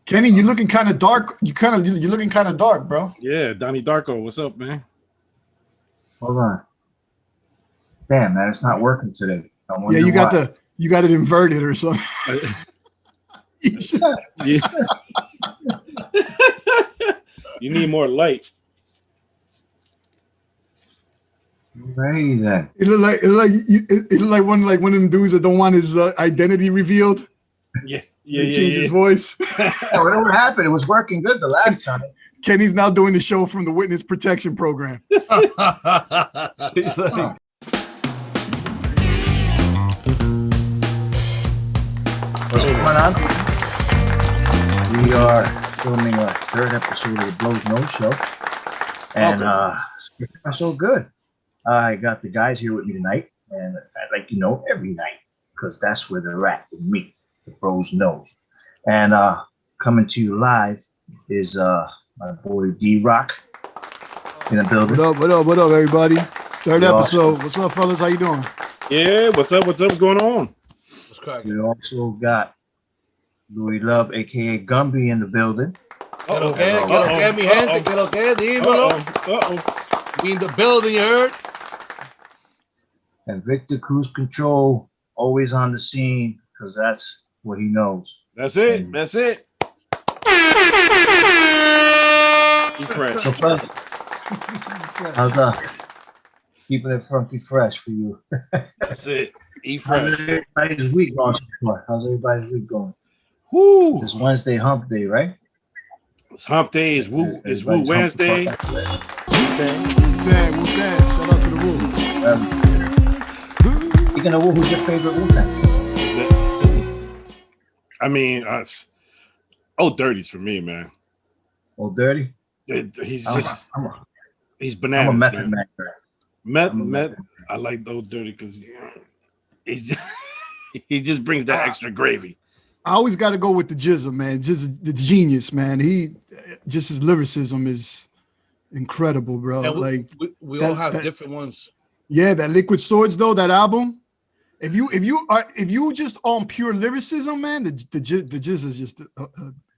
Kenny, you're looking kind of dark. You're looking kind of dark, bro. Yeah, Donnie Darko, what's up, man? Hold on. Damn, man, it's not working today. Yeah, you got it inverted or something. Yeah. You need more light. Ready then. It looked like one of them dudes that don't want his identity revealed. Yeah. He changed his voice. Whatever happened, it was working good the last time. Kenny's now doing the show from the Witness Protection Program. He's like, what's going on? We are filming our third episode of the Blows Nose Show, and it's so good. I got the guys here with me tonight, and I'd like to know every night because that's where they're at with me, the Blows Nose. And coming to you live is my boy D-Rock in the building. What up, everybody? Third episode. What's up, fellas? How you doing? Yeah, what's up? What's going on? What's cracking? We also got Louis Love, aka Gumby, in the building. ¿Qué lo que, mi gente? ¿Qué lo que? Dímelo. We in the building, you heard? And Victor Cruise Control, always on the scene, because that's what he knows. That's it. That's it. Be fresh. So, how's keeping it funky fresh for you? That's it. Eat fresh. How's everybody's week going so far? How's everybody's week going? Woo. It's Wednesday hump day, right? It's hump day. It's Woo Wednesday. Wu-Tang. Shout out to the Wu. Speaking of Wu, who's your favorite Wu-Tang? I mean, Old Dirty's for me, man. Old Dirty? He's just, he's bananas. I'm a Method Man. Meth. I like Old Dirty because he just brings that extra gravy. I always got to go with the Jizza, man. Just the genius, man. His lyricism is incredible, bro. Yeah, we all have different ones. Yeah, that Liquid Swords though, that album. If you just on pure lyricism, man, the Jizza is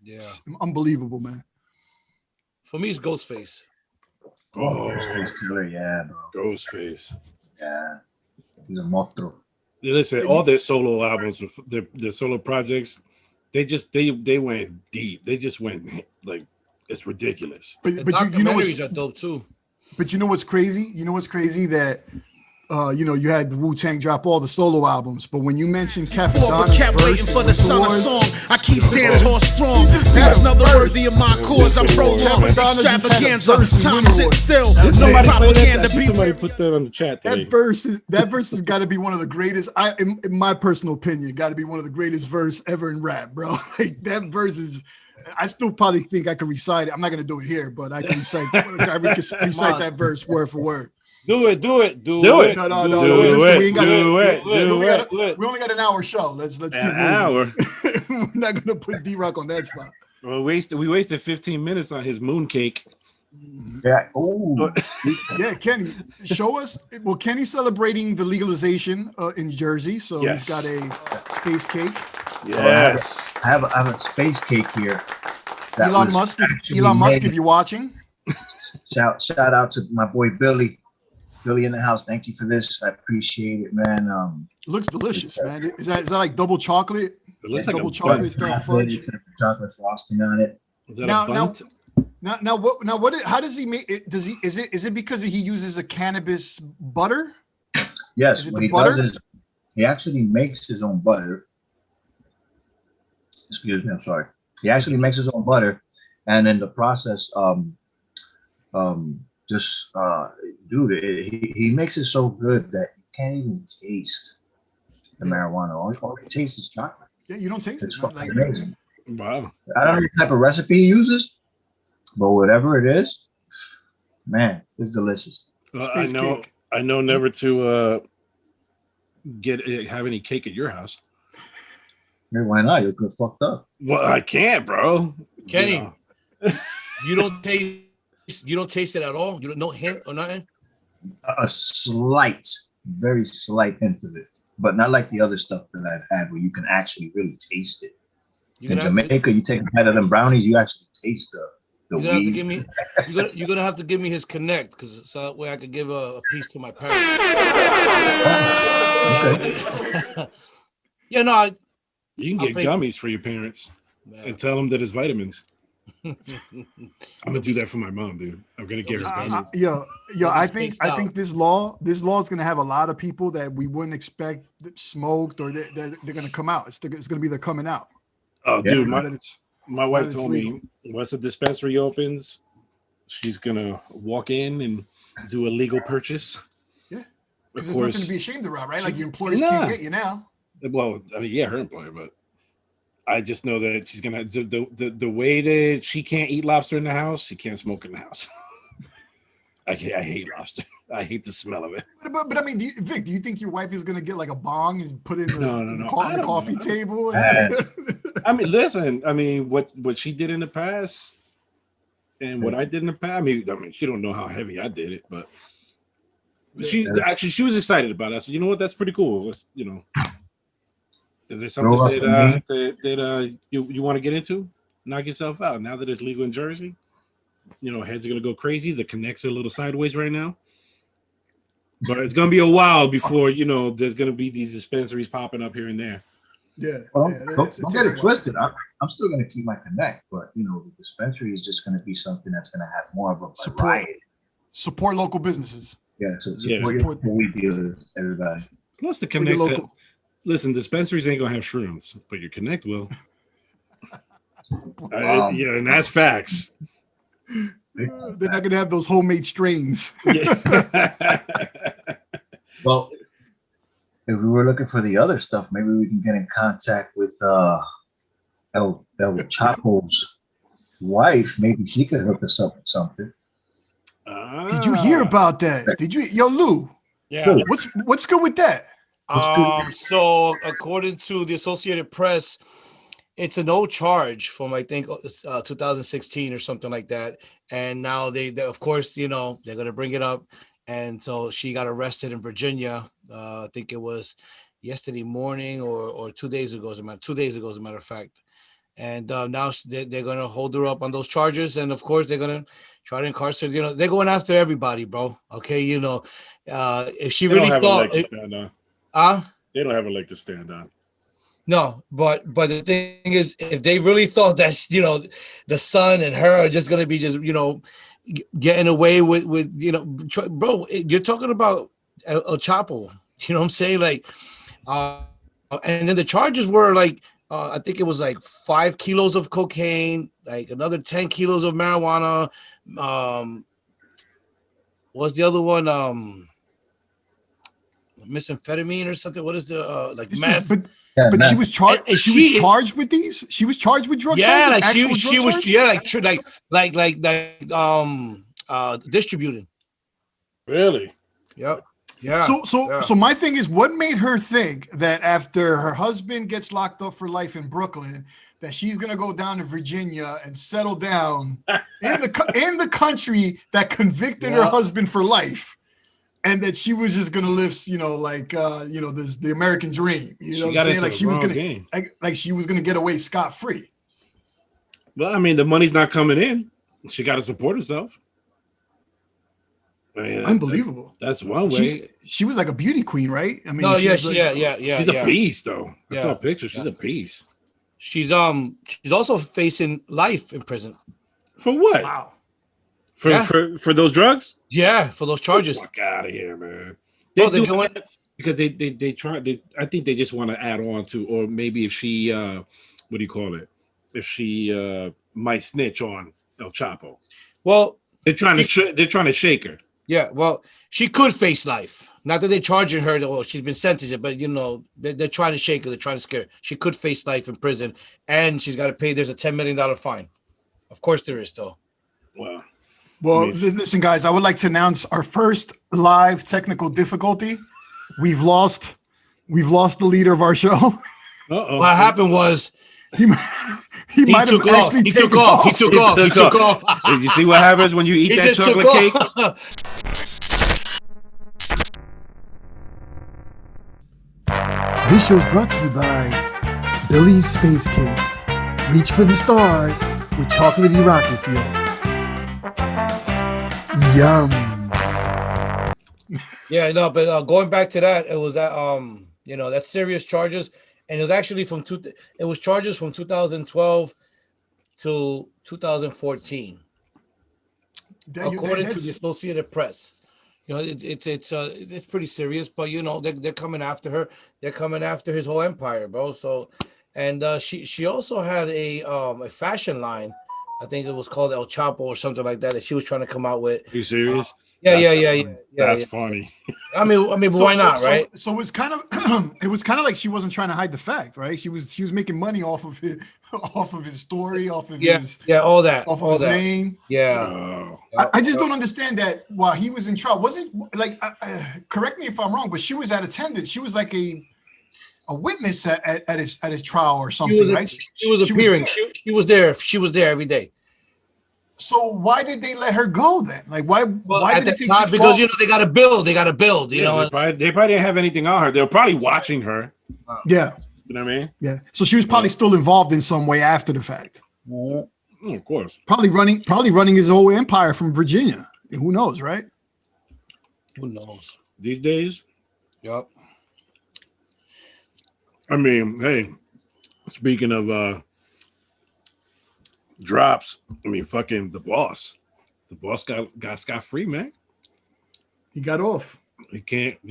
just unbelievable, man. For me, it's Ghostface. Ghostface killer, yeah, bro. Ghostface. Yeah, he's a monster. Yeah, listen, all their solo albums, their solo projects, they went deep. They just went like it's ridiculous. But you know what's dope too. But you know what's crazy? You know what's crazy that you had the Wu-Tang drop all the solo albums, but when you mentioned Cappadonna's waiting for the son of song, I keep dance hall strong. That's another worthy of my cause. I'm prolonged extravaganza. Time sit still. No propaganda. Somebody put that on the chat today. That verse has got to be one of the greatest. In my personal opinion, got to be one of the greatest verse ever in rap, bro. Like that verse is. I still probably think I can recite it. I'm not gonna do it here, but I can recite. Recite that verse word for word. Do it. No. Listen, we only got an hour show. Let's keep moving. An hour. We're not gonna put D-Rock on that spot. Well, we wasted 15 minutes on his mooncake. Yeah. Oh. Yeah, Kenny, show us. Well, Kenny's celebrating the legalization in Jersey, so he's got a space cake. Yes. I have a space cake here. Elon Musk, if you're watching. Shout out to my boy Billy in the house. Thank you for this. I appreciate it, man. It looks delicious, man. Is that like double chocolate? It looks like double chocolate fudge. Chocolate frosting on it. Is that a bunt? What? How does he make it? Is it because he uses a cannabis butter? Yes, what he does is he actually makes his own butter. Excuse me, I'm sorry. He actually makes his own butter, and in the process, he makes it so good that you can't even taste the marijuana. All you taste is chocolate. Yeah, you don't taste it's it. fucking amazing. Wow. I don't know what type of recipe he uses, but whatever it is, man, it's delicious. I know never to have any cake at your house. Hey, why not? You'll get fucked up. Well, I can't, bro. Kenny, you don't taste it at all. You don't no hint or nothing. A slight, very slight hint of it, but not like the other stuff that I've had where you can actually really taste it. You're In gonna have to, Jamaica, you take a bite of them brownies, you actually taste the you're gonna have to weed. give me. You're gonna have to give me his connect, because so that way I could give a piece to my parents. Okay. Yeah, no, You can I'll get pay- gummies for your parents Yeah. and tell them that it's vitamins. I'm gonna do that for my mom, dude. I'm gonna get her gummies. Yo, They'll be I spaced think this law is going to have a lot of people that we wouldn't expect that smoked, or they're going to come out. It's going to be they're coming out. Oh, Yeah. dude, Now that it's my wife it's told legal. me once the dispensary opens, she's gonna walk in and do a legal purchase. Yeah, Of because there's nothing to be course, ashamed about, right? Like she- your employers Nah. can't get you now. well, I mean, yeah, her employer, but I just know that she's gonna the way that she can't eat lobster in the house, she can't smoke in the house. I hate lobster. I hate the smell of it. But I mean, Vic, do you think your wife is going to get like a bong and put in the, No. the I don't coffee know. table? I mean, listen. I mean, what she did in the past, and what I did in the past. I mean, she don't know how heavy I did it, but she was excited about it. I said, you know what, that's pretty cool. Let's, if there's something that you want to get into, knock yourself out. Now that it's legal in Jersey, heads are gonna go crazy. The connects are a little sideways right now, but it's gonna be a while before there's gonna be these dispensaries popping up here and there. Yeah. Well, yeah, don't get it twisted. I'm still going to keep my connect, but the dispensary is just going to be something that's going to have more of a variety. Support local businesses. Yeah, so Yeah. support your weed dealers, everybody. Plus the For your connects. local- Listen, dispensaries ain't gonna have shrooms, but your connect will. Wow. Yeah, and that's facts. They're not going to have those homemade strains. Yeah. Well, if we were looking for the other stuff, maybe we can get in contact with El Chapo's wife. Maybe she could hook us up with something. Did you hear about that? Did you, Lou? yeah. What's good with that? So according to the Associated Press, it's an old charge from I think 2016 or something like that, and now they of course they're gonna bring it up, and so she got arrested in Virginia. I think it was yesterday morning or 2 days ago, as a matter of fact. And now they're gonna hold her up on those charges, and of course they're gonna try to incarcerate. They're going after everybody, bro. Okay, if she really thought, they don't have a leg to stand on. no, but the thing is, if they really thought that the son and her are just gonna be getting away with bro, you're talking about El Chapo. You know what I'm saying? Like, and then the charges were like, I think it was like 5 kilos of cocaine, like another 10 kilos of marijuana. What's the other one? Methamphetamine or something. What is the meth? But she was charged. And She was charged with these. She was charged with drug Yeah, charges. like she was distributing. Really? Yep. Yeah. So my thing is, what made her think that after her husband gets locked up for life in Brooklyn, that she's gonna go down to Virginia and settle down in the country that convicted her husband for life, and that she was just gonna live, the American dream. You know what I'm saying? Like she was gonna, like she was gonna get away scot free. Well, I mean, the money's not coming in. She got to support herself. I mean, Unbelievable. That's one way. She was like a beauty queen, right? I mean, No, yeah. She's a beast, though. I Yeah. saw a picture. She's a beast. She's also facing life in prison. For what? Wow. For those drugs? Yeah, for those charges. Fuck out of here, man. Bro, they're going because they try. I think they just want to add on to, or maybe if she, what do you call it? If she might snitch on El Chapo. Well, they're trying to shake her. Yeah, well, she could face life. Not that they're charging her, or she's been sentenced, but they're trying to shake her. They're trying to scare her. She could face life in prison, and she's got to pay. There's a $10 million fine. Of course, there is, though. Wow. Well, listen, guys. I would like to announce our first live technical difficulty. We've lost the leader of our show. Uh-oh. What happened was he might have actually taken off. He took off. Did you see what happens when you eat that chocolate cake? This show's brought to you by Billy's Space Cake. Reach for the stars with chocolatey rocket fuel. Yum. Yeah, no, but going back to that, it was that that's serious charges, and it was actually it was charges from 2012 to 2014, according to the Associated Press. It's pretty serious, but they're coming after her. They're coming after his whole empire, bro. So, and she also had a fashion line. I think it was called El Chapo or something like that she was trying to come out with. Are you serious? Yeah. That's funny. I mean, why not, right? So it was kind of like she wasn't trying to hide the fact, right? She was making money off of his story, off of his all that, off of his name. Yeah. I just don't understand that while he was in trial, wasn't like correct me if I'm wrong, but she was at attendance. She was like a witness at his trial or something, right? She was appearing. She was there. She was there every day. So why did they let her go then? Like why? Well, why at did the time, because they got to build. They They probably didn't have anything on her. They were probably watching her. Yeah. You know what I mean? Yeah. So she was probably still involved in some way after the fact. Of course. Probably running his whole empire from Virginia. Who knows, right? Who knows? These days. Yep. I mean, hey, speaking of drops, I mean, fucking the boss. The boss got scot-free, man. He got off. You can't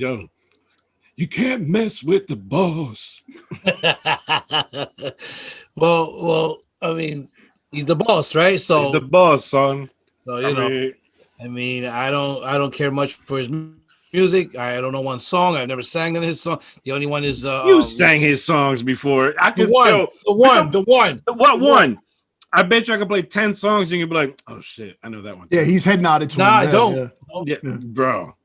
mess with the boss. well, I mean, he's the boss, right? So he's the boss, son. So I mean, I don't care much for his music. I don't know one song. I've never sang in his song. The only one is you sang his songs before. The one. What one? I bet you I could play 10 songs and you'd be like, oh shit, I know that one. Yeah, he's head nodded to him. I don't. Yeah, bro.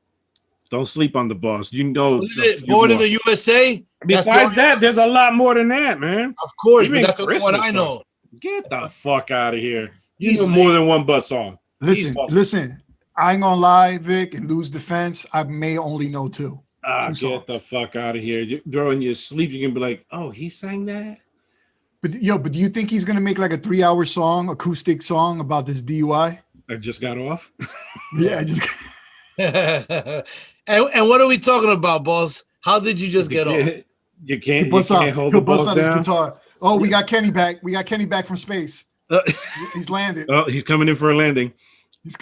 Don't sleep on the boss. You know, Born in the USA. Besides that, there's a lot more than that, man. Of course, but that's the one I know. Get the fuck out of here. You know more than one bus song. Listen. I ain't gonna lie, Vic. In Lou's defense, I may only know two. Get the fuck out of here. Bro, in your sleep, you can be like, oh, he sang that? But do you think he's gonna make like a 3-hour song, acoustic song about this DUI? I just got off. Yeah, I just. and what are we talking about, boss? How did you just get off? You can't hold the balls down. His guitar. Oh, we got Kenny back. We got Kenny back from space. He's landed. Oh, he's coming in for a landing. Just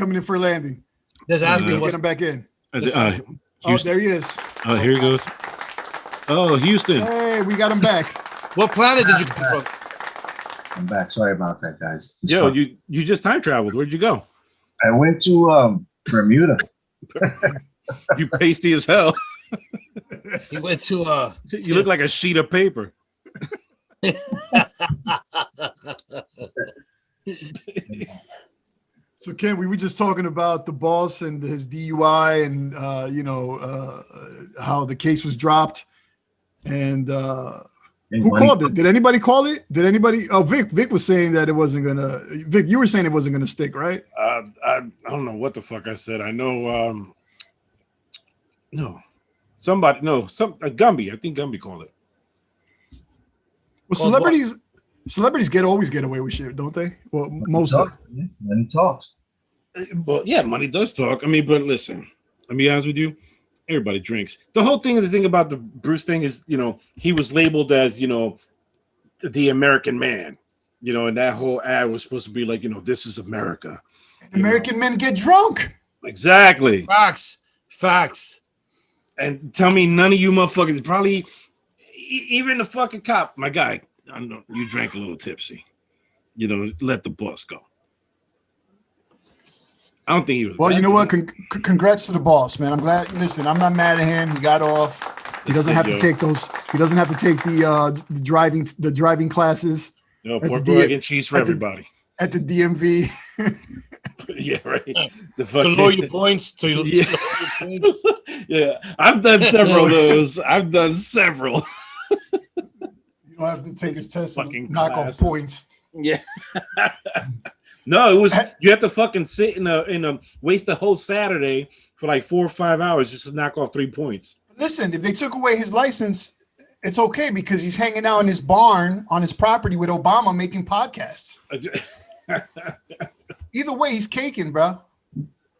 asking, get him back in. Oh, there he is. Oh, here he goes. Oh, Houston. Hey, we got him back. What planet did you come from? I'm back. Sorry about that, guys. Yo, you just time traveled. Where'd you go? I went to Bermuda. You pasty as hell. He went to You look like a sheet of paper. So Ken, we were just talking about the boss and his DUI and how the case was dropped. And who called it? Did anybody call it? Did anybody? Oh, Vic was saying that it wasn't gonna. Vic, you were saying it wasn't gonna stick, right? I don't know what the fuck I said. I know. Gumby. I think Gumby called it. Well, celebrities always get away with shit, don't they? Well, most of them. Money talks. But yeah, money does talk. I mean, but listen, let me be honest with you. Everybody drinks. The thing about the Bruce thing is, he was labeled as, the American man, and that whole ad was supposed to be like, this is America. American men get drunk. Exactly. Facts. And tell me none of you motherfuckers, probably even the fucking cop, my guy, I know you drank a little tipsy. Let the boss go. I don't think he was. Well, you know what? Congrats to the boss, man. I'm glad. Listen, I'm not mad at him. He got off. He doesn't have to take those. He doesn't have to take the driving classes. No, pork egg and cheese for everybody at the DMV. Yeah, right. To lower your points. Yeah, I've done several of those. You don't have to take his test and knock off points. Yeah. No, it was you have to fucking sit in a waste the whole Saturday for like 4 or 5 hours just to knock off 3 points. Listen, if they took away his license It's okay because he's hanging out in his barn on his property with Obama making podcasts. Either way, he's caking, bro.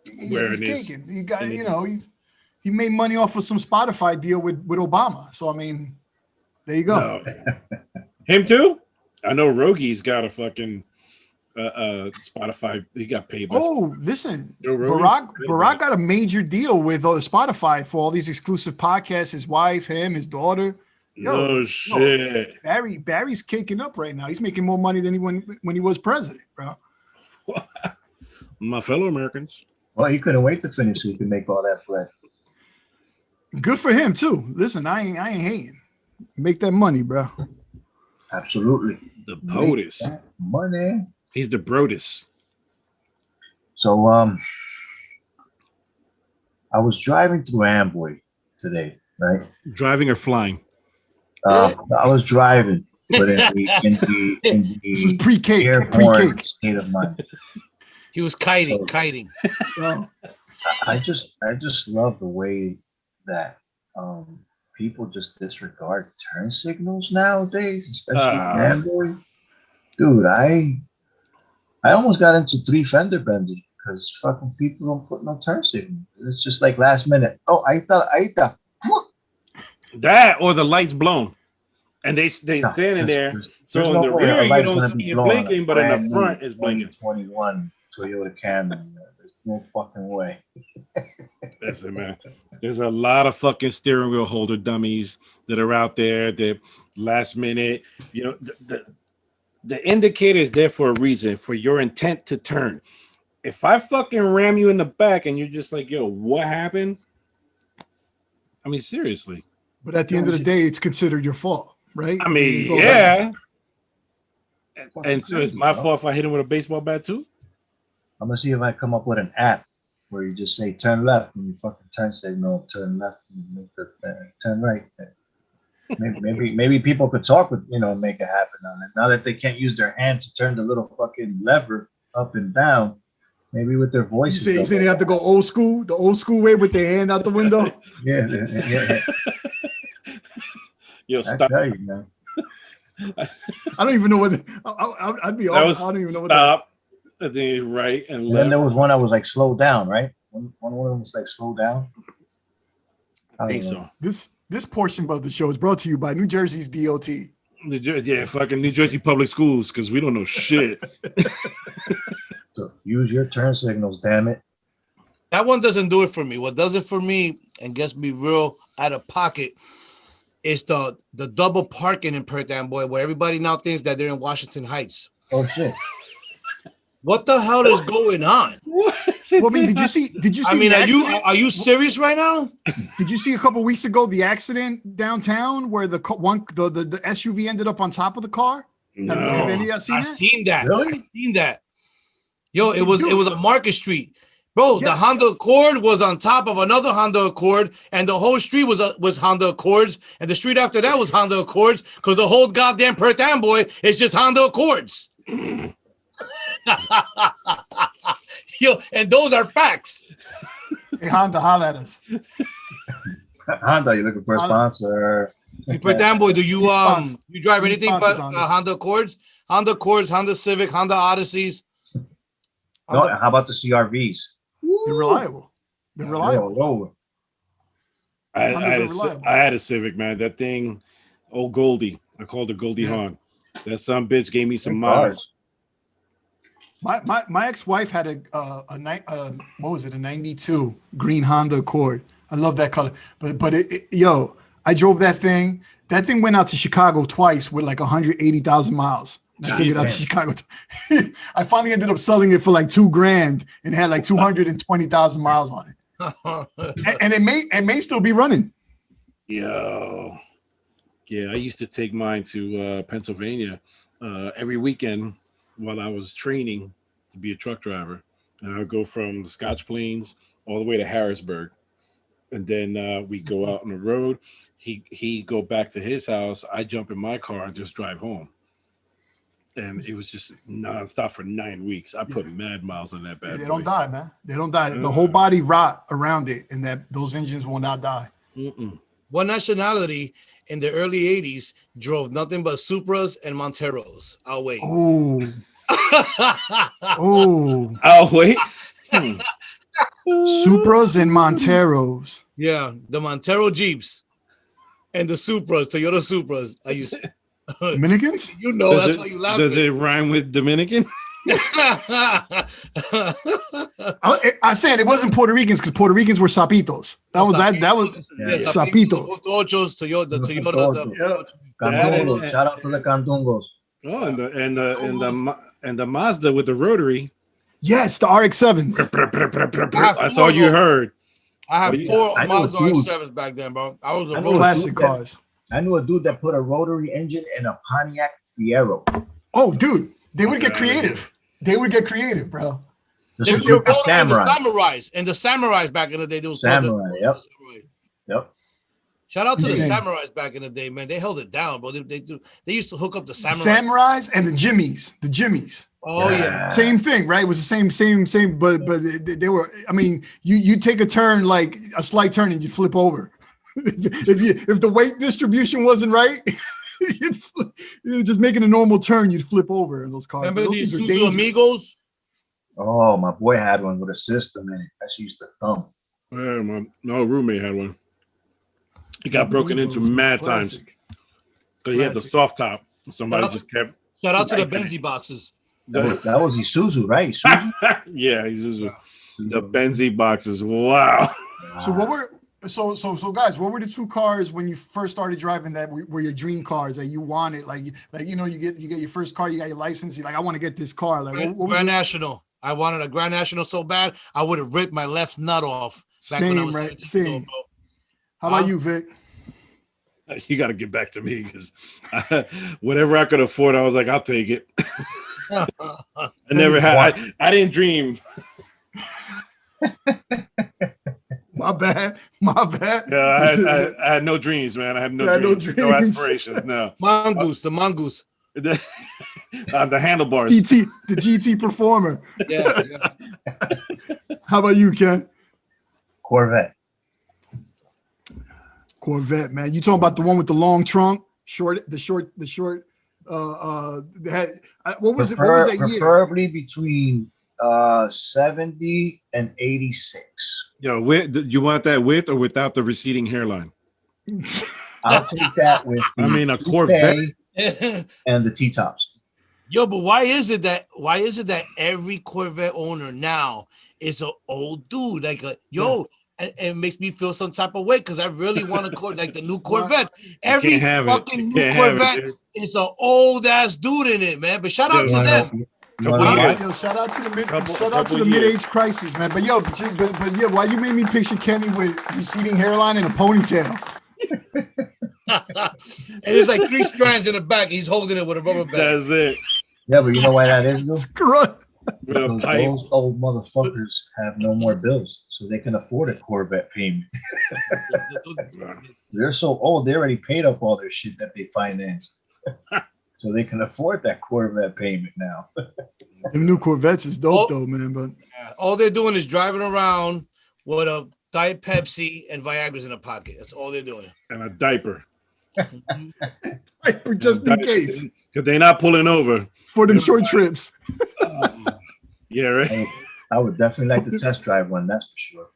He's caking. He got, he made money off of some Spotify deal with Obama. So I mean, there you go. No. Him too? I know Rogie's got a fucking Spotify. He got paid. Listen, Barack got a major deal with Spotify for all these exclusive podcasts. His wife, him, his daughter. No shit. Barry's kicking up right now. He's making more money than when he was president, bro. My fellow Americans. Well, he couldn't wait to finish so he could make all that bread. Good for him too. Listen, I ain't hating. Make that money, bro. Absolutely. The POTUS. Money. He's the Brodus. So I was driving through Amboy today, right? Driving or flying? I was driving, but in the this is pre-cake. airborne state of mind. He was kiting. Oh. I just love the way that people just disregard turn signals nowadays, especially in Amboy. Dude, I almost got into 3 fender bending because fucking people don't put no turn signal. It's just like last minute. Oh, I thought. That or the lights blown, and they standing there. So in the rear you don't see it blinking, but in the front it's blinking. 2021 Toyota Camry. There's no fucking way. Listen, man. There's a lot of fucking steering wheel holder dummies that are out there. That last minute, the indicator is there for a reason, for your intent to turn. If I fucking ram you in the back and you're just like, yo, what happened? I mean, seriously. But at the end of the day, it's considered your fault, right? I mean, yeah. And so it's my fault if I hit him with a baseball bat too? I'm gonna see if I come up with an app where you just say turn left and you fucking turn signal, turn left and you make the turn right. Maybe people could talk with, make it happen on it. Now that they can't use their hand to turn the little fucking lever up and down, maybe with their voices. You say they have to go the old school way with their hand out the window? Yeah. Yo, stop. I tell you, man. I don't even know what I'd be honest. I don't even know stop. And then right and left. And then there was one I was like slow down, right? One of them was like slow down. I think so. This portion of the show is brought to you by New Jersey's DOT. Fucking New Jersey Public Schools, because we don't know shit. So use your turn signals, damn it. That one doesn't do it for me. What does it for me and gets me real out of pocket is the double parking in Perth Amboy, where everybody now thinks that they're in Washington Heights. Oh shit. What the hell is going on? Well, I mean, did you see? I mean, are you serious right now? Did you see a couple weeks ago the accident downtown where the SUV ended up on top of the car? No. Have any of you seen that? Really? I've seen that. Yo, it was on Market Street, bro. Yes. The Honda Accord was on top of another Honda Accord, and the whole street was Honda Accords, and the street after that was Honda Accords, because the whole goddamn Perth Amboy is just Honda Accords. Yo, and those are facts. Hey, Honda, holla at us. Honda, you looking for a sponsor? Hey, Perth Amboy, do you drive anything but Honda. Honda Accords, Honda Civic, Honda Odysseys? No, how about the CRVs? They're reliable. They're reliable. I had a Civic, man. That thing, old Goldie. I called her Goldie Hawn. That some bitch gave me some miles. My ex-wife had a 92 green Honda Accord. I love that color. But I drove that thing. That thing went out to Chicago twice with like 180,000 miles. I took it out to Chicago. I finally ended up selling it for like $2,000 and had like 220,000 miles on it. and it may still be running. Yo. Yeah, I used to take mine to Pennsylvania every weekend while I was training to be a truck driver. And I would go from Scotch Plains all the way to Harrisburg. And then we go out on the road. He go back to his house. I jump in my car and just drive home. And it was just nonstop for 9 weeks. I put mad miles on that bad boy. They don't die, man. They don't die. The whole body rot around it, and those engines will not die. Mm-mm. What nationality in the early 80s drove nothing but Supras and Monteros? I'll wait. Oh. Oh. Oh wait. Supras and Monteros. Yeah, the Montero Jeeps and the Supras, Toyota Supras. I used Dominicans? you know that's why you laugh. Does it rhyme with Dominican? I said it wasn't Puerto Ricans because Puerto Ricans were sapitos. That was sapitos. Ochos, Toyota, Candungos. Shout out to the Candungos. Oh, and the Mazda with the rotary. Yes, the RX-7s. That's all you heard. I had 4 I Mazda know a dude. RX-7s back then, bro. I was a Classic cars. I knew a dude that put a rotary engine in a Pontiac Fiero. Oh, dude, they would get creative. They would get creative, bro. The Suzuki Samurai. And the Samurais back in the day. Samurai, yep. Yep. Shout out to the Insane. Samurais back in the day, man. They held it down, bro. They used to hook up the Samurais. Samurais and the Jimmies. The Jimmies. Oh yeah. Same thing, right? It was the same, but they were. I mean, you take a turn, like a slight turn, and you flip over. if the weight distribution wasn't right, you're just making a normal turn, you'd flip over in those cars. Remember Those these things are Suzu dangerous. Amigos? Oh, my boy had one with a system in it. That used to thump. Yeah, no roommate had one. He got broken into mad times because he had the soft top. Somebody just kept. Shout out to the Benzie boxes. That was Isuzu, right? Isuzu? Yeah, he's the Benzie boxes. Wow. So what were so guys? What were the 2 cars when you first started driving that were your dream cars that you wanted? Like you know, you get your first car, you got your license. You're like, I want to get this car. Like what Grand National. I wanted a Grand National so bad I would have ripped my left nut off. Back when I was 17 years old, bro. How about you, Vic? You got to get back to me because whatever I could afford, I was like, I'll take it. I never had. I didn't dream. My bad. Yeah, I had no dreams, man. I had no dreams. No aspirations. No. The mongoose. The handlebars. the GT Performer. Yeah. How about you, Ken? Corvette, man. You talking about the one with the long trunk, short. What was it? What was that year? Preferably between 70 and 86. Yo, you want that with or without the receding hairline? I'll take that with a Corvette and the T-tops. Yo, but why is it that every Corvette owner now is an old dude? Like, it makes me feel some type of way because I really want to like the new Corvette. Every fucking new Corvette is an old ass dude in it, man. But shout out to them. Shout out to the mid-age crisis, man. But yeah, why you made me picture Kenny with receding hairline and a ponytail? And there's like 3 strands in the back. He's holding it with a rubber band. That's it. Yeah, but you know why that is, though? Screw it. Those old motherfuckers have no more bills, so they can afford a Corvette payment. They're so old, they already paid up all their shit that they financed. So they can afford that Corvette payment now. Them new Corvettes is dope, though, man. But all they're doing is driving around with a Diet Pepsi and Viagra's in a pocket. That's all they're doing. And a diaper. Diaper just in case. Because they're not pulling over. For them short trips. Yeah, right. I would definitely like to test drive one, that's for sure.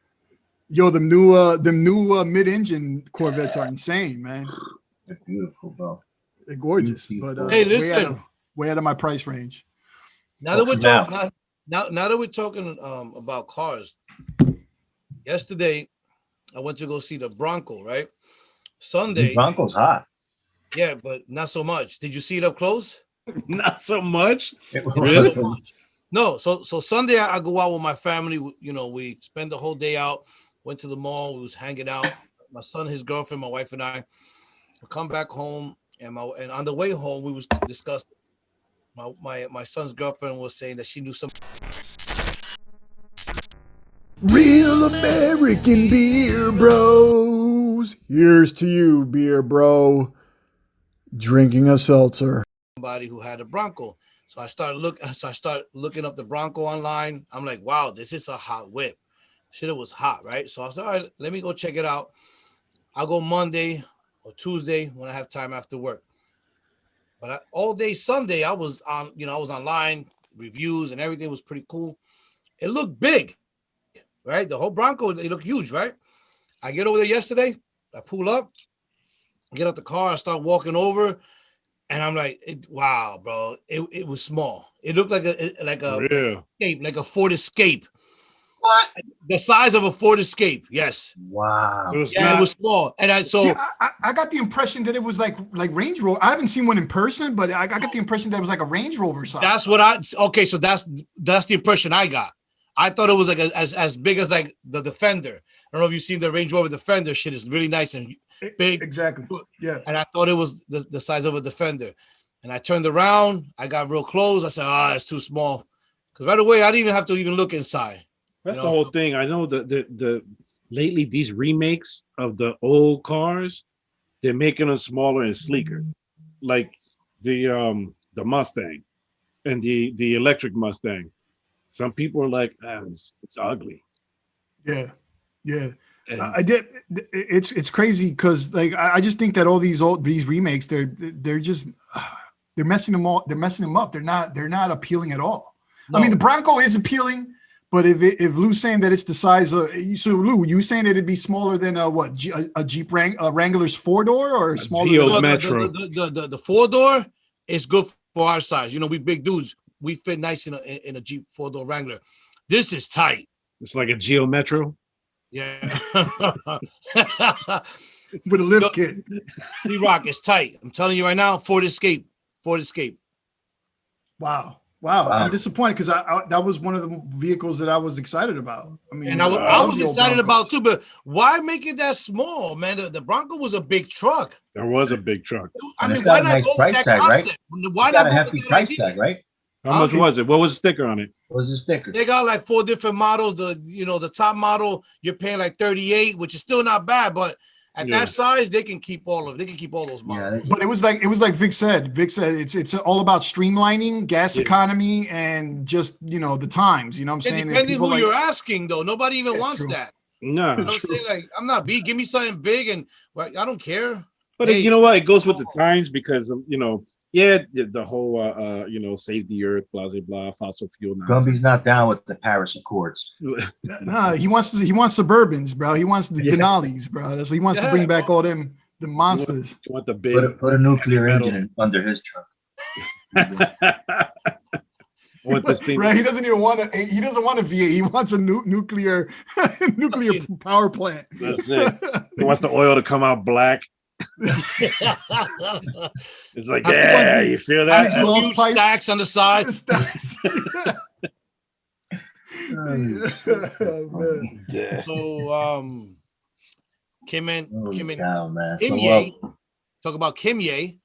Yo, them new mid-engine Corvettes are insane, man. They're beautiful, bro. They're gorgeous. But hey, listen, way out of my price range. Now that we're talking about cars, yesterday I went to go see the Bronco, right? Sunday. The Bronco's hot. Yeah, but not so much. Did you see it up close? Not so much. Really? So much. No. So Sunday I go out with my family. You know, we spend the whole day out. Went to the mall. We was hanging out. My son, his girlfriend, my wife, and I. Come back home, and on the way home we was discussing. My son's girlfriend was saying that she knew some Real American beer bros. Here's to you, beer bro. Drinking a seltzer. somebody who had a Bronco. So I started looking up the Bronco online. I'm like, wow, this is a hot whip. Shit, it was hot, right? So I said, all right, let me go check it out. I'll go Monday or Tuesday when I have time after work. But all day Sunday, I was on, I was online, reviews and everything was pretty cool. It looked big, right? The whole Bronco, they look huge, right? I get over there yesterday. I pull up, get out the car, I start walking over, and I'm like, wow, bro, it was small. It looked like a Escape, like a Ford Escape. What? The size of a Ford Escape, yes. Wow. It was small. And I got the impression that it was like Range Rover. I haven't seen one in person, but I got the impression that it was like a Range Rover size. That's so that's the impression I got. I thought it was like as big as like the Defender. I don't know if you've seen the Range Rover Defender. Shit is really nice and big. Exactly. Yeah. And I thought it was the size of a Defender. And I turned around. I got real close. I said, it's too small. Because right away, I didn't even have to even look inside. That's the whole thing. I know the lately these remakes of the old cars, they're making them smaller and sleeker. Like the Mustang and the electric Mustang. Some people are like, it's ugly. Yeah. And I did. It's crazy because like I just think that all these remakes they're just they're messing them all. They're messing them up. They're not appealing at all. No. I mean, the Bronco is appealing, but if Lou's saying that it's the size of, so Lou, you saying that it'd be smaller than a Jeep Wrangler's 4-door or smaller? Geo Metro. The 4-door is good for our size. We big dudes. We fit nice in a Jeep 4-door Wrangler. This is tight. It's like a Geo Metro. Yeah. With a lift kit. D-Rock is tight. I'm telling you right now, Ford Escape. Wow. I'm disappointed because that was one of the vehicles that I was excited about. I mean, and I was excited about too, but why make it that small, man? The Bronco was a big truck. There was a big truck. I mean, why not go with that concept? Why not go with that price tag, right? How much was it? What was the sticker on it? What was the sticker? They got like 4 different models. The top model you're paying like 38, which is still not bad, but at that size, they can keep all those models. Yeah, but it was like Vic said. Vic said it's all about streamlining, gas economy, and just the times. You know what I'm saying? Depending who you're asking, though, nobody even wants that. No, I'm saying? Like, I'm not big. Give me something big, and I don't care. But you know what? It goes with the times because the whole save the earth, blah blah blah, fossil fuel. Gumby's not down with the Paris Accords. Nah, he wants Suburbans, bro. He wants the Denali's, bro. That's what he wants to bring back. All the monsters. You want the big put a nuclear engine under his truck. Want this thing? Right, he doesn't even want a. He doesn't want a V8. He wants a nuclear power plant. That's it. He wants the oil to come out black. It's like, you feel that? Huge stacks on the side. So Kim and Ye, talk about Kim Ye.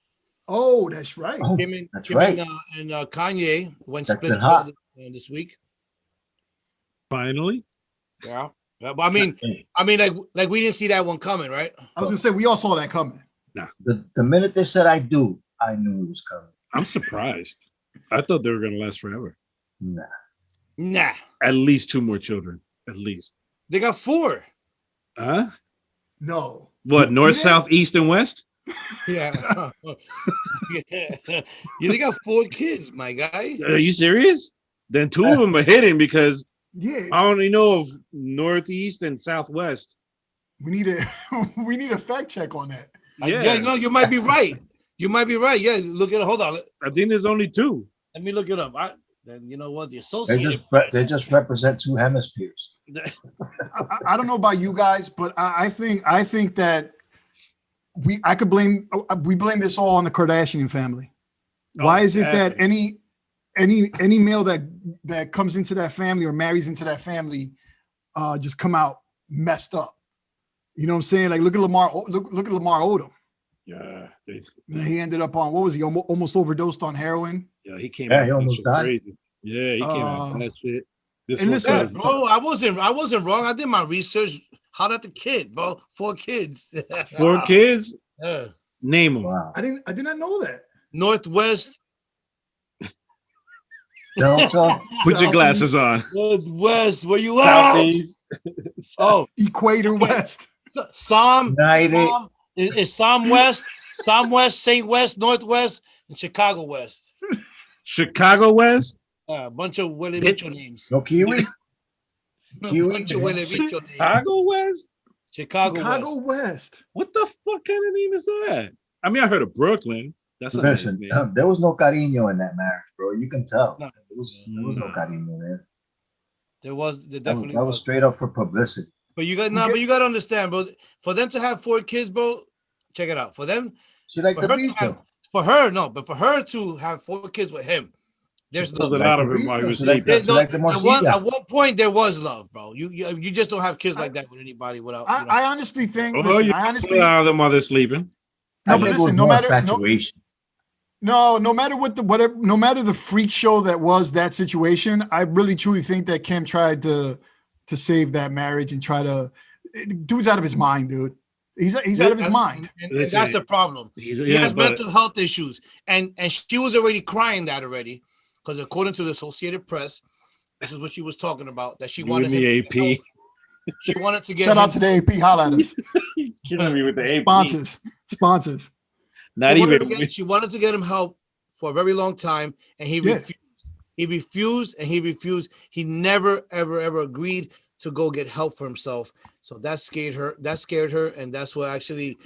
Oh, that's right. Kim and Kanye went split this week. Finally. Yeah. But I mean, like we didn't see that one coming, right? I was gonna say we all saw that coming. Nah. The minute they said I do, I knew it was coming. I'm surprised. I thought they were gonna last forever. Nah. At least 2 more children. At least. They got 4. Huh? No. What? North, south, east, and west? Yeah. They got 4 kids, my guy. Are you serious? Then 2 of them are hidden because I only know of northeast and southwest. We need a fact check on that. Yeah, you might be right. You might be right. Yeah, look at it. Hold on. I think there's only 2. Let me look it up. Then you know what? The they Associated they just represent 2 hemispheres. I don't know about you guys, but I think that we blame this all on the Kardashian family. Why is it that any male that comes into that family or marries into that family just come out messed up? You know what I'm saying? Like look at Lamar Odom. Yeah, he ended up on, what was he, almost overdosed on heroin? Yeah, he came out. He almost died. Crazy. Yeah, he came out from that shit. Bro, I wasn't wrong. I did my research. How at the kid, bro? 4 kids. 4 kids? Yeah. Name them. Wow. I did not know that. Northwest. Put your glasses on. Northwest, where you at? Southeast. Equator West. Psalm United. is Psalm West, St. West, Northwest, and Chicago West. Chicago West. A bunch of Willie Mitchell names. No Kiwi? A Kiwi? bunch of Willie Mitchell names. Chicago West. Chicago West. West. What the fuck kind of name is that? I mean, I heard of Brooklyn. That's a Listen, nice name. there was no cariño in that marriage, bro. You can tell. No. There was no cariño there. There definitely That was straight up for publicity. But you got to understand, bro. For them to have 4 kids, bro, check it out. For them, She liked for the her, beach, though. for her to have 4 kids with him, there's no Pulled it out of him while he was She liked sleeping. the- she liked the morcilla. at one point there was love, bro. You just don't have kids like that with anybody without. You know. I honestly think. Oh, Listen, you I pulled honestly. it out of them while they're sleeping. No, I but think it was listen. No more matter. infatuation. No matter what no matter the freak show that was that situation, I really truly think that Kim tried to save that marriage and try to. Dude's out of his mind, dude. He's out of his mind. And that's the problem. He has mental health issues, and she was already crying that already, because according to the Associated Press, this is what she was talking about, that she wanted the him AP. She wanted to get Shout out to the AP. Holla at us. Killing me with the AP. Sponsors. Not even. She wanted to get him help for a very long time, and he refused. He refused, and he refused. He never, ever agreed to go get help for himself. So that scared her. And that's what actually,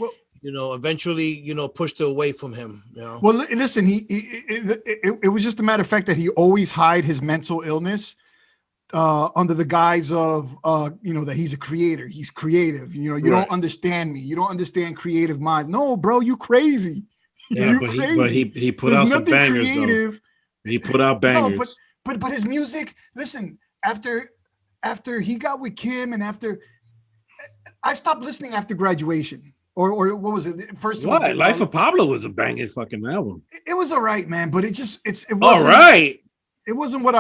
eventually, pushed her away from him. Well, listen, it was just a matter of fact that he always hide his mental illness under the guise of that he's a creator. He's creative. You don't understand me. You don't understand creative minds. No, bro, you crazy. Yeah, but he put out some bangers though. He put out bangers. No, but his music. Listen, after he got with Kim, and after I stopped listening after graduation, or what was it? First, it was Life of Pablo was a banging fucking album. It was all right, man, but it wasn't all right. It wasn't what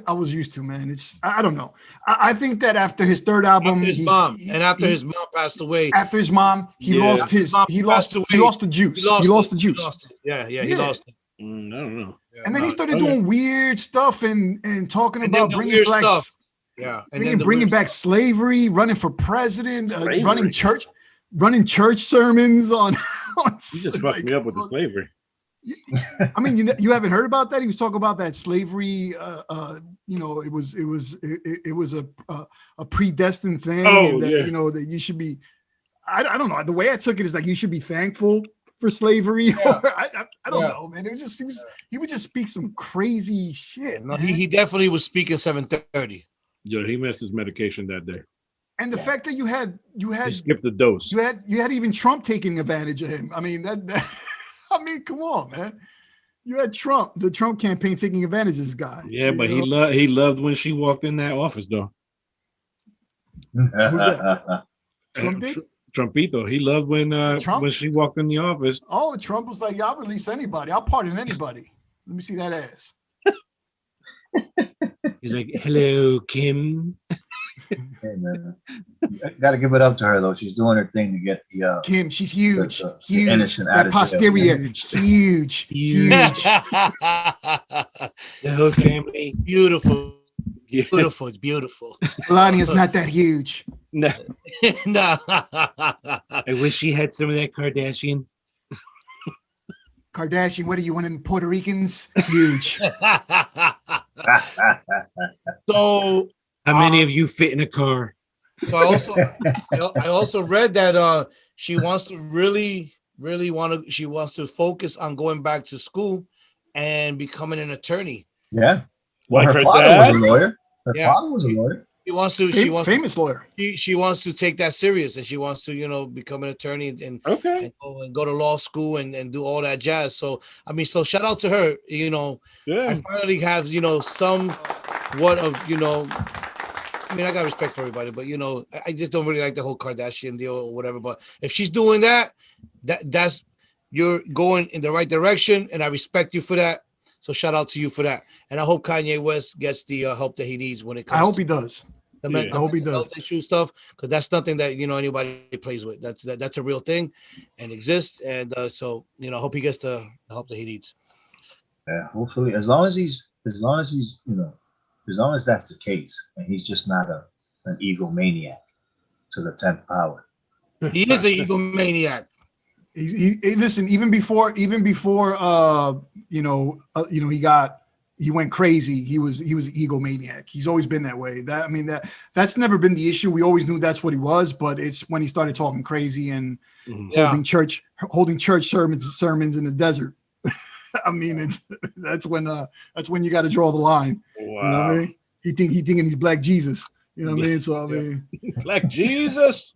I was used to, man. I don't know. I think that after his third album, his mom passed away. After his mom, he lost the juice. He lost the juice. Yeah, he lost it. I don't know. Yeah, and then he started doing weird stuff and talking about bringing back stuff. Yeah, and bringing back slavery, running for president, running church sermons on. You just fucked me up with the slavery. I mean, you haven't heard about that? He was talking about that slavery. It was a predestined thing. Oh, that, that you should be. I don't know. The way I took it is like you should be thankful for slavery. Yeah. I don't know, man. It was just he would just speak some crazy shit. No, he definitely was speaking 7:30. Yeah, he missed his medication that day. And the fact that you had he skipped the dose. You had even Trump taking advantage of him. I mean that I mean, come on, man. You had the Trump campaign taking advantage of this guy. Yeah, but he loved when she walked in that office, though. Who's that? Trump did? Trumpito. He loved when she walked in the office. Oh, Trump was like, "Y'all release anybody. I'll pardon anybody. Let me see that ass." He's like, "Hello, Kim." Hey, man. Got to give it up to her though. She's doing her thing to get the Kim. She's huge, huge. Innocent that posterior, huge. The whole family, beautiful. It's beautiful. Melania's not that huge. No. No. I wish she had some of that Kardashian. Kardashian, what are you, one of the Puerto Ricans? Huge. So how many of you fit in a car? So I also read that she wants to she wants to focus on going back to school and becoming an attorney. Yeah. Well, like her father dad? was a lawyer. Her father was a lawyer. Famous lawyer. She wants to take that serious, and she wants to, become an attorney and go to law school and do all that jazz. So I mean, so shout out to her. I finally have somewhat of I mean, I got respect for everybody, but I just don't really like the whole Kardashian deal or whatever. But if she's doing that's you're going in the right direction, and I respect you for that. So shout out to you for that, and I hope Kanye West gets the help that he needs when it comes. I hope he does. I hope he does. Issue stuff, because that's nothing that anybody plays with. That's a real thing, and exists. And so I hope he gets the help that he needs. Yeah, hopefully, as long as that's the case, and he's just not an egomaniac, to the 10th power. He is an egomaniac. Listen, even before he went crazy. He was an egomaniac. He's always been that way. That's never been the issue. We always knew that's what he was, but it's when he started talking crazy and holding church sermons in the desert. I mean, that's when you got to draw the line. Wow. You know what I mean? He thinking he's Black Jesus. You know what I mean? So I mean, Black Jesus.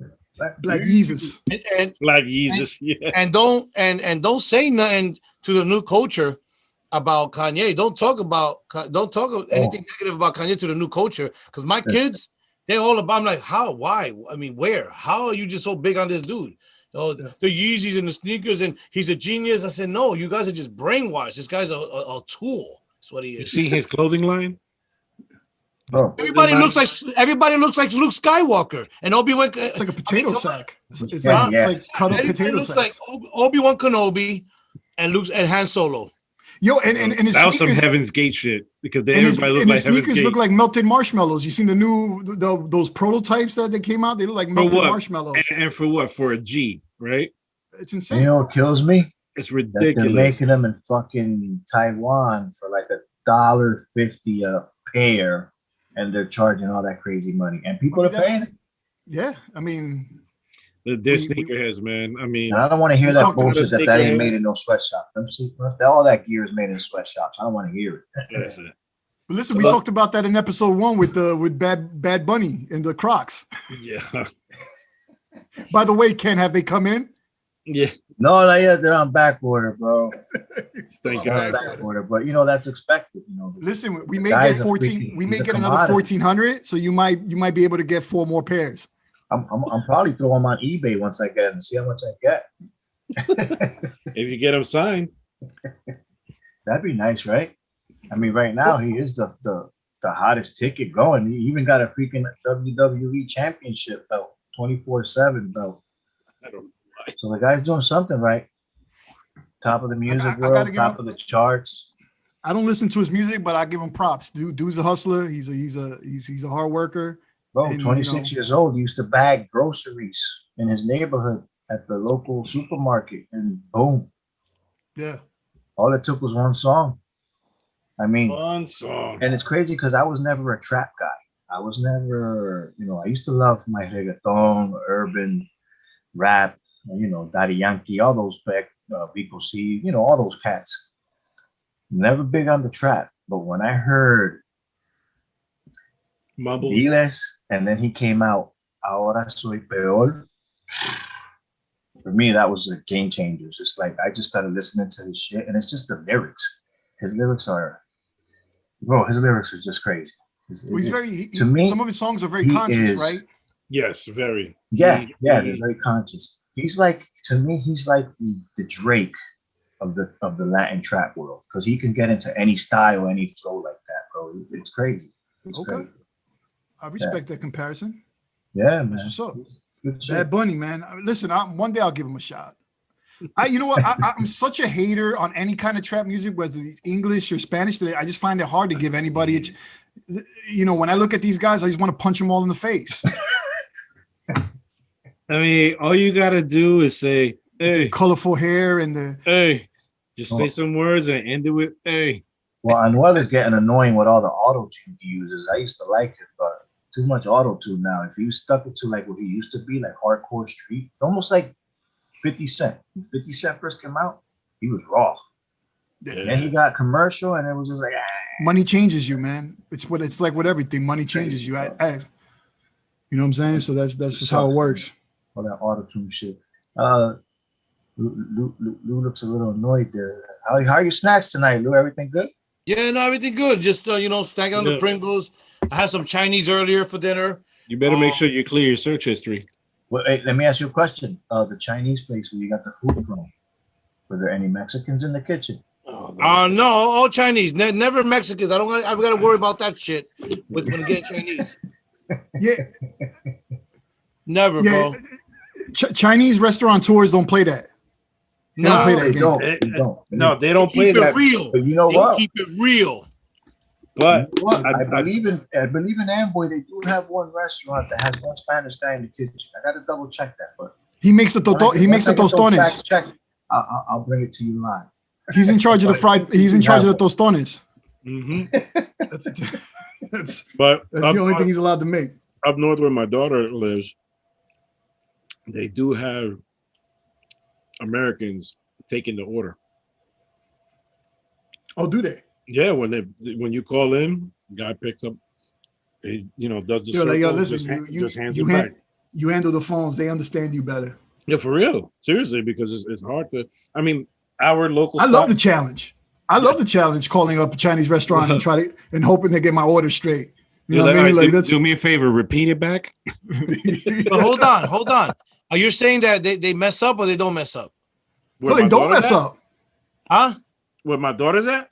Black Jesus. And Black Jesus. and don't say nothing to the new culture about Kanye. Don't talk anything negative about Kanye to the new culture, because my kids, they're all about. I'm like, how? Why? I mean, where? How are you just so big on this dude? Oh, the Yeezys and the sneakers, and he's a genius. I said, no, you guys are just brainwashed. This guy's a tool. That's what he is. You see his clothing line? Bro, Everybody looks like Luke Skywalker, and Obi-Wan. It's like a potato sack. It's Yeah, like cut up Everybody potato looks sacks. like Obi-Wan Kenobi and Han Solo. Yo, and his that was some sneakers, Heaven's Gate shit, because and everybody his looked like Heaven's sneakers Gate. look like melted marshmallows. You seen the new those prototypes that came out? They look like melted what? marshmallows. And for what? For a G, right? It's you insane. know what kills me? It's That they're ridiculous. making them in fucking Taiwan for like $1.50 a pair, and they're charging all that crazy money, and people I mean, are paying it. Yeah, I mean, They're sneakerheads, man. I mean, And I don't want to hear We that talked about bullshit a that ain't sneakerhead. made in no sweatshop. All that gear is made in sweatshops. I don't want to hear it. that's it. but listen, we talked about that in episode 1 with Bad Bunny and the Crocs. Yeah. By the way, Ken, have they come in? Yeah. No, not yet. They're on back order, bro. Thank They're on God. back order, but that's expected. Listen, we The may guy's get a 14. freaking- We he's may a get another commodity. 1,400. So you might be able to get 4 more pairs. I'm probably throwing them on eBay once I get them. See how much I get. If you get them signed. That'd be nice, right? I mean, right now he is the hottest ticket going. He even got a freaking WWE championship belt, 24/7 belt. I don't. So the guy's doing something right. Top of the music I gotta world, give top him- of the charts. I don't listen to his music, but I give him props. Dude's a hustler. He's a hard worker. Bro, And, 26 years old, used to bag groceries in his neighborhood at the local supermarket, and boom, Yeah. all it took was one song. I mean, One song. and it's crazy because I was never a trap guy. I was never, I used to love my reggaeton, urban, rap, Daddy Yankee, all those back, Vico C, all those cats. Never big on the trap, but when I heard Mumble. Diles, and then he came out, Ahora Soy Peor. For me, that was a game changer. It's like I just started listening to his shit, and it's just the lyrics. His lyrics are just crazy. Well, he's very. to me, some of his songs are very he conscious, is- right? Yes, very. yeah, they're very conscious. He's like, to me, he's like the Drake of the Latin trap world, because he can get into any style, any flow like that, bro. It's crazy. It's Okay. crazy. I respect that comparison. Yeah, man. That's what's up. Good shit. Bad Bunny, man. Listen, one day I'll give him a shot. You know what? I'm such a hater on any kind of trap music, whether it's English or Spanish. Today, I just find it hard to give anybody. When I look at these guys, I just want to punch them all in the face. I mean, all you gotta do is say, "Hey, Colorful hair and the. hey," just say some words and end it with, "Hey." Well, Anuel is getting annoying with all the auto tune he uses. I used to like it, but too much auto tune now. If you stuck it to like what he used to be, like hardcore street, almost like 50 Cent. 50 Cent first came out, he was raw. Yeah. Then he got commercial, and it was just like, Money changes you, man. It's like with everything. Money changes you. You know what I'm saying? So that's just how it works. all that auto tune shit. Lou looks a little annoyed there. How are your snacks tonight, Lou? Everything good? Yeah, no, everything good. Just snacking on the Pringles. I had some Chinese earlier for dinner. You better make sure you clear your search history. Well, hey, let me ask you a question. The Chinese place where you got the food from, were there any Mexicans in the kitchen? No, all Chinese. Never Mexicans. I've got to worry about that shit when getting Chinese. Yeah. Never, bro. Chinese restaurateurs don't play that. They don't play that They game. don't. They don't. No, they don't play Keep it that. real. But you know They what? keep it real. But You know what? I believe in Amboy. They do have one restaurant that has one Spanish guy in the kitchen. I got to double check that, but He makes the tostones. Check. I'll bring it to you live. He's in charge of the fried. He's in charge of the tostones. That's the only thing he's allowed to make. Up north where my daughter lives, they do have Americans taking the order. Oh, do they? Yeah, when you call in, guy picks up, he does the circle, like, yo, listen, just hands it back. You handle the phones, they understand you better. Yeah, for real, seriously, because it's hard to. I mean, our local. I love the challenge. I love the challenge, calling up a Chinese restaurant and hoping they get my order straight. You know what I mean? Like, do me a favor, repeat it back. But hold on. Are you saying that they mess up or they don't mess up? No, they don't mess up. Huh? Where my daughter's at?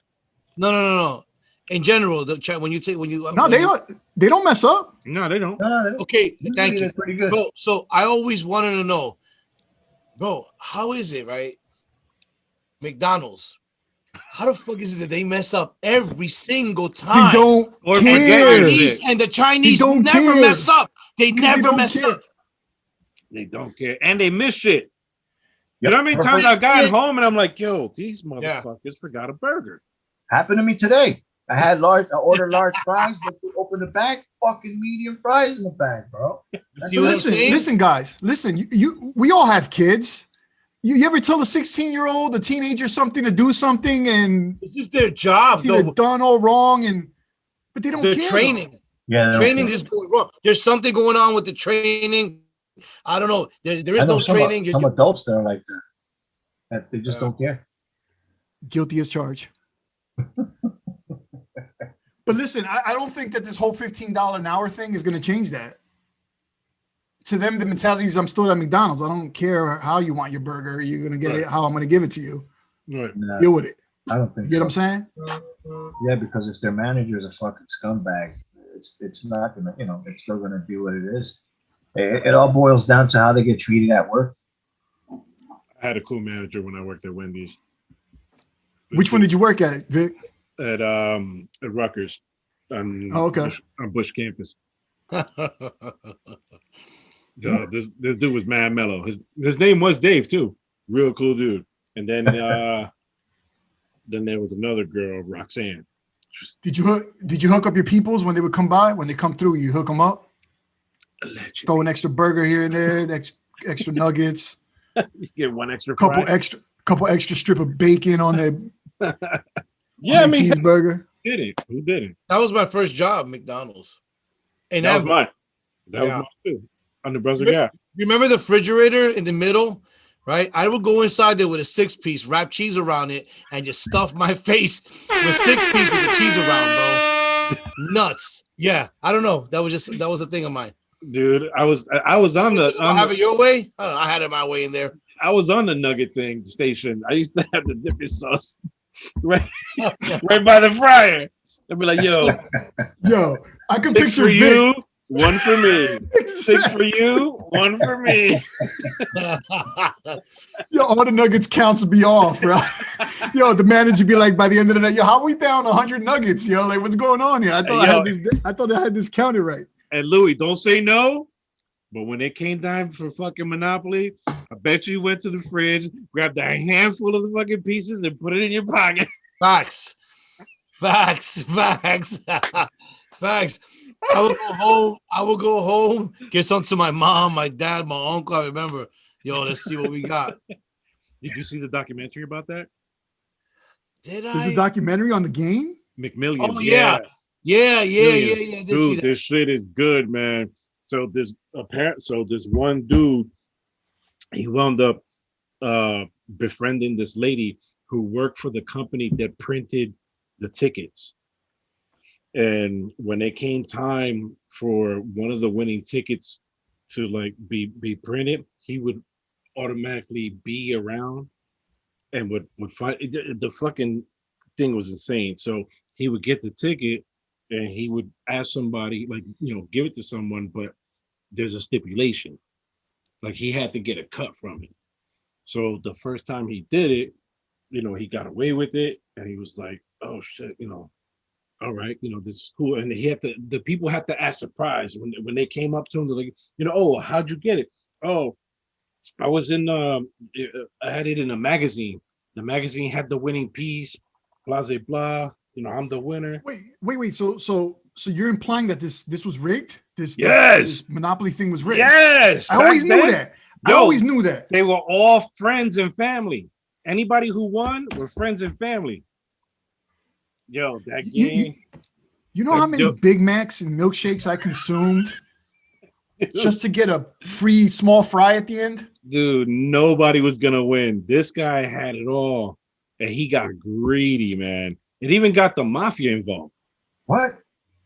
No. In general, they don't mess up. No, they don't. Okay, thank you. Pretty good. Bro, so I always wanted to know, bro, how is it, right? McDonald's. How the fuck is it that they mess up every single time? They don't care. And the Chinese never mess up. They never mess up. They don't care. And they miss shit. You know how many times I got home and I'm like, yo, these motherfuckers forgot a burger. Happened to me today. I ordered large fries, but they opened the bag, fucking medium fries in the bag, bro. Listen, guys. Listen, we all have kids. You ever tell a 16-year-old, a teenager something to do something, and it's just their job, they're done all wrong, but they don't care. Training. Yeah, training is going wrong. There's something going on with the training. I don't know. There is no training. Some adults that are like that they just don't care. Guilty as charged. But listen, I don't think that this whole $15 an hour thing is going to change that. To them, the mentality is I'm still at McDonald's. I don't care how you want your burger. You're going to get it how I'm going to give it to you. Right. Deal with it. I don't think you know what I'm saying? Yeah, because if their manager is a fucking scumbag, it's not going to, it's still going to be what it is. It all boils down to how they get treated at work. I had a cool manager when I worked at Wendy's. Which one did you work at, Vic? At Rutgers on Bush campus. This dude was mad mellow. His name was Dave too. Real cool dude. And then then there was another girl, Roxanne. Did you hook up your peoples when they would come by? When they come through, you hook them up? Allegedly. Throw an extra burger here and there, extra nuggets. You get one extra couple extra strip of bacon on their cheeseburger. Who didn't? That was my first job, McDonald's. And that was mine. That was mine too. On the Brunswick Gap. Remember the refrigerator in the middle, right? I would go inside there with a 6-piece, wrap cheese around it, and just stuff my face with 6-piece with the cheese around, bro. Nuts. Yeah, I don't know. That was a thing of mine. Dude, I was on the. Have it your way? I had it my way in there. I was on the nugget station. I used to have the dipping sauce right by the fryer. I'd be like, yo, I can 6 picture for you, Vic. 1 for me. 6 for you, 1 for me. Yo, all the nuggets counts would be off, right? Yo, the manager be like, by the end of the night, yo, how are we down 100 nuggets? Yo, like, what's going on here? I thought I had this counted right. And Louis, don't say no. But when it came time for fucking Monopoly, I bet you went to the fridge, grabbed a handful of the fucking pieces, and put it in your pocket. Facts. I will go home, give some to my mom, my dad, my uncle. I remember, let's see what we got. Did you see the documentary about that? There's a documentary on the game? McMillions. Oh, yeah. Dude, this shit is good, man. So this one dude, he wound up befriending this lady who worked for the company that printed the tickets. And when it came time for one of the winning tickets to like be printed, he would automatically be around and would find the fucking thing was insane. So he would get the ticket and he would ask somebody, like, give it to someone, but there's a stipulation. Like he had to get a cut from it. So the first time he did it, he got away with it and he was like, oh shit, all right, this is cool. And the people had to act surprised when they came up to him. They're like, oh, how'd you get it? Oh, I was I had it in a magazine. The magazine had the winning piece, blah, blah, blah. I'm the winner. Wait. So you're implying that this was rigged? Yes. This Monopoly thing was rigged? Yes. I always knew that. I always knew that. They were all friends and family. Anybody who won were friends and family. Yo, that game. You know how many Big Macs and milkshakes I consumed just to get a free small fry at the end? Dude, nobody was going to win. This guy had it all. And he got greedy, man. It even got the mafia involved. What?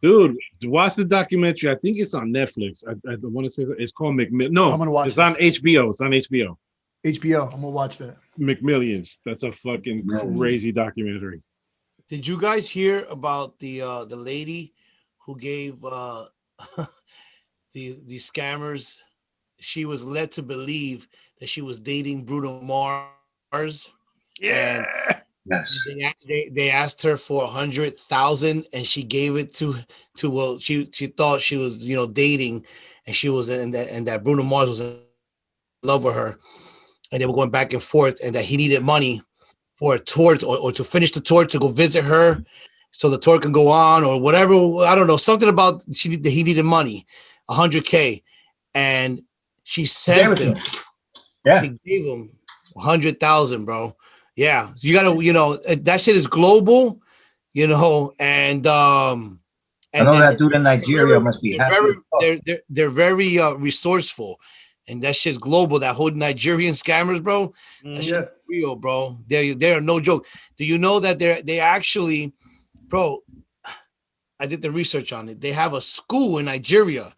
Dude, watch the documentary. I think it's on Netflix. I want to say that it's called McMillions. No, I'm gonna watch it's on HBO. It's on HBO. HBO. I'm gonna watch that. McMillions. That's a fucking crazy documentary. Did you guys hear about the lady who gave the scammers? She was led to believe that she was dating Bruno Mars. Yeah. Yes. They asked her for 100,000, and she gave it to well, she thought she was dating, and she was and that Bruno Mars was in love with her, and they were going back and forth, and that he needed money for a tour or to finish the tour to go visit her, so the tour can go on or whatever. I don't know, something about he needed money, 100K, and she sent him. Yeah, he gave him 100,000, bro. Yeah, so you gotta, that shit is global, and I know that dude in Nigeria must be happy. They're very resourceful, and that shit's global. That whole Nigerian scammers, bro, that shit's real, bro. They are no joke. Do you know that they actually, bro? I did the research on it. They have a school in Nigeria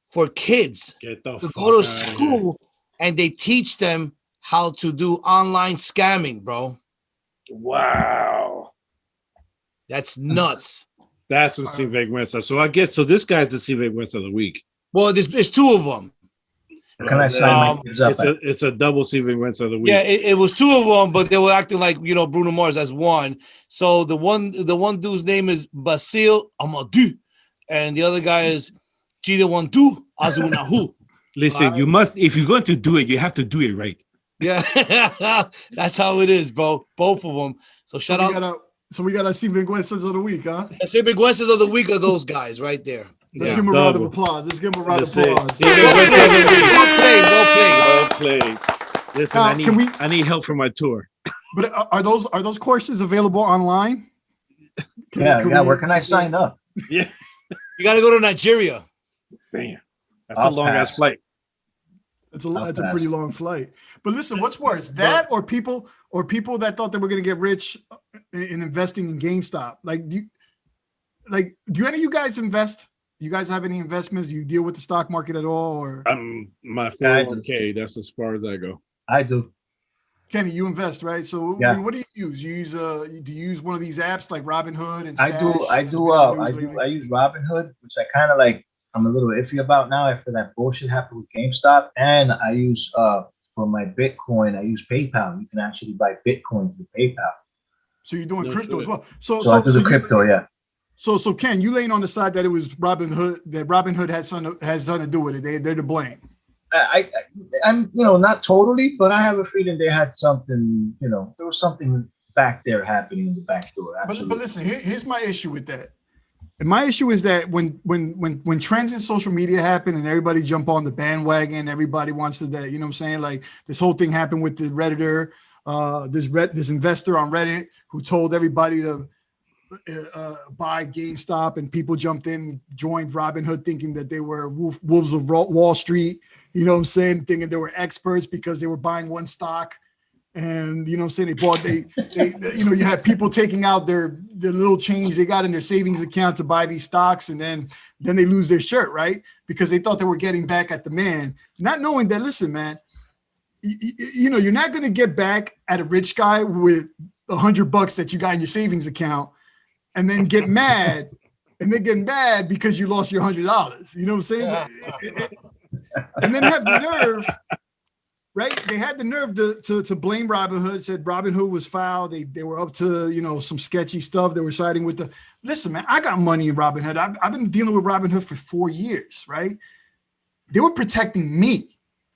for kids to go to school, and they teach them how to do online scamming, bro. Wow. That's nuts. That's some sinvergüenza. So this guy's the sinvergüenza of the week. Well, there's two of them. Can I sign my kids up? It's a double sinvergüenza of the week. Yeah, it was two of them, but they were acting like Bruno Mars as one. So the one dude's name is Basil Amadou, and the other guy is Chidewandu Azunahu. Listen, you must, if you're going to do it, you have to do it right. Yeah, that's how it is, bro. Both of them. So shout out. So we got our sinvergüenzas of the week, huh? Sinvergüenzas of the week are those guys right there. Let's give him a round of applause. Well played. Listen, I need help for my tour. But are those courses available online? Where can I sign up? Yeah, you got to go to Nigeria. Damn, that's a long ass flight. It's a pretty long flight. But listen, what's worse, that or people that thought they were going to get rich in investing in GameStop? Do any of you guys invest? You guys have any investments? Do you deal with the stock market at all? Or my 401k, that's as far as I go. I do. Kenny, you invest, right? So what do you use? Do you use one of these apps like Robinhood and Stash? I use Robinhood, which I kind of like. I'm a little iffy about now after that bullshit happened with GameStop. And I use for my Bitcoin, I use PayPal. You can actually buy Bitcoin through PayPal. So you're doing crypto as well. So I do the crypto, yeah. So Ken, you laying on the side that it was Robinhood, that Robinhood has something to do with it. They're to blame. I'm not totally, but I have a feeling they had something. There was something back there happening in the back door. But listen, here's my issue with that. And my issue is that when trends in social media happen and everybody jump on the bandwagon, everybody wants to that, what I'm saying? Like this whole thing happened with the Redditor, this investor on Reddit who told everybody to buy GameStop, and people jumped in, joined Robinhood thinking that they were wolves of Wall Street, you know what I'm saying? Thinking they were experts because they were buying one stock. And you know what I'm saying? You had people taking out their little change they got in their savings account to buy these stocks, and then they lose their shirt, right? Because they thought they were getting back at the man, not knowing that, listen, man, you're not going to get back at a rich guy with $100 that you got in your savings account and then get mad because you lost your $100. You know what I'm saying? And then have the right? They had the nerve to blame Robinhood. Said Robinhood was foul. They were up to some sketchy stuff. They were siding with the. Listen, man, I got money in Robinhood. I've been dealing with Robinhood for 4 years, right? They were protecting me.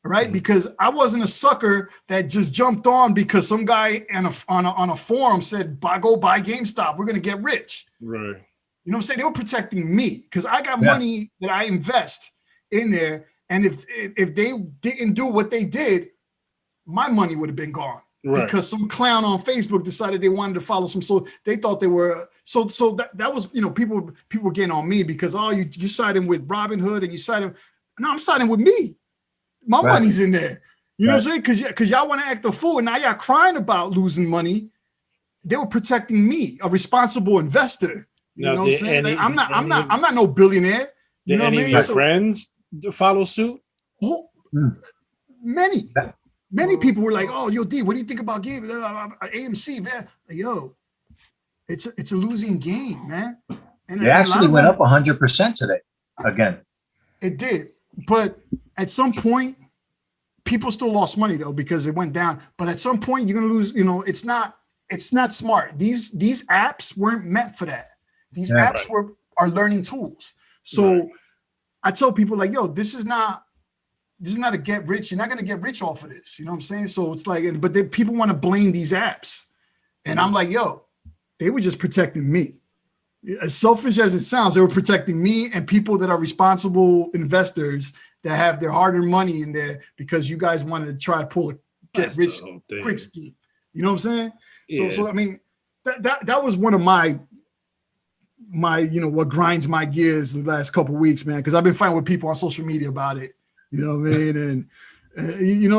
Right, because I wasn't a sucker that just jumped on because some guy on a forum said, go buy GameStop. We're gonna get rich. Right. You know what I'm saying? They were protecting me because I got money that I invest in there. And if they didn't do what they did, my money would have been gone. Right. Because some clown on Facebook decided they wanted to follow some. So they thought they were so that was people were getting on me because you siding with Robinhood and you siding. No, I'm siding with me. My money's in there. You know what I'm saying? Because y'all want to act a fool. And now y'all crying about losing money. They were protecting me, a responsible investor. You know what I'm saying? I'm not no billionaire. You know what I mean? Your friends follow suit? Oh, many people were like, "Oh, yo, D, what do you think about game AMC, man?" Like, yo, it's a losing game, man. And it actually went up 100% today again. It did, but at some point, people still lost money though because it went down. But at some point, you're gonna lose. It's not smart. These apps weren't meant for that. These apps are learning tools. So I tell people like, yo, this is not a get rich. You're not gonna get rich off of this. You know what I'm saying? So it's like, but people want to blame these apps, and I'm like, yo, they were just protecting me. As selfish as it sounds, they were protecting me and people that are responsible investors that have their hard-earned money in there because you guys wanted to try to pull a get rich quick scheme. You know what I'm saying? Yeah. So I mean, that was one of my what grinds my gears the last couple of weeks, man, because I've been fighting with people on social media about it. You know what I mean? And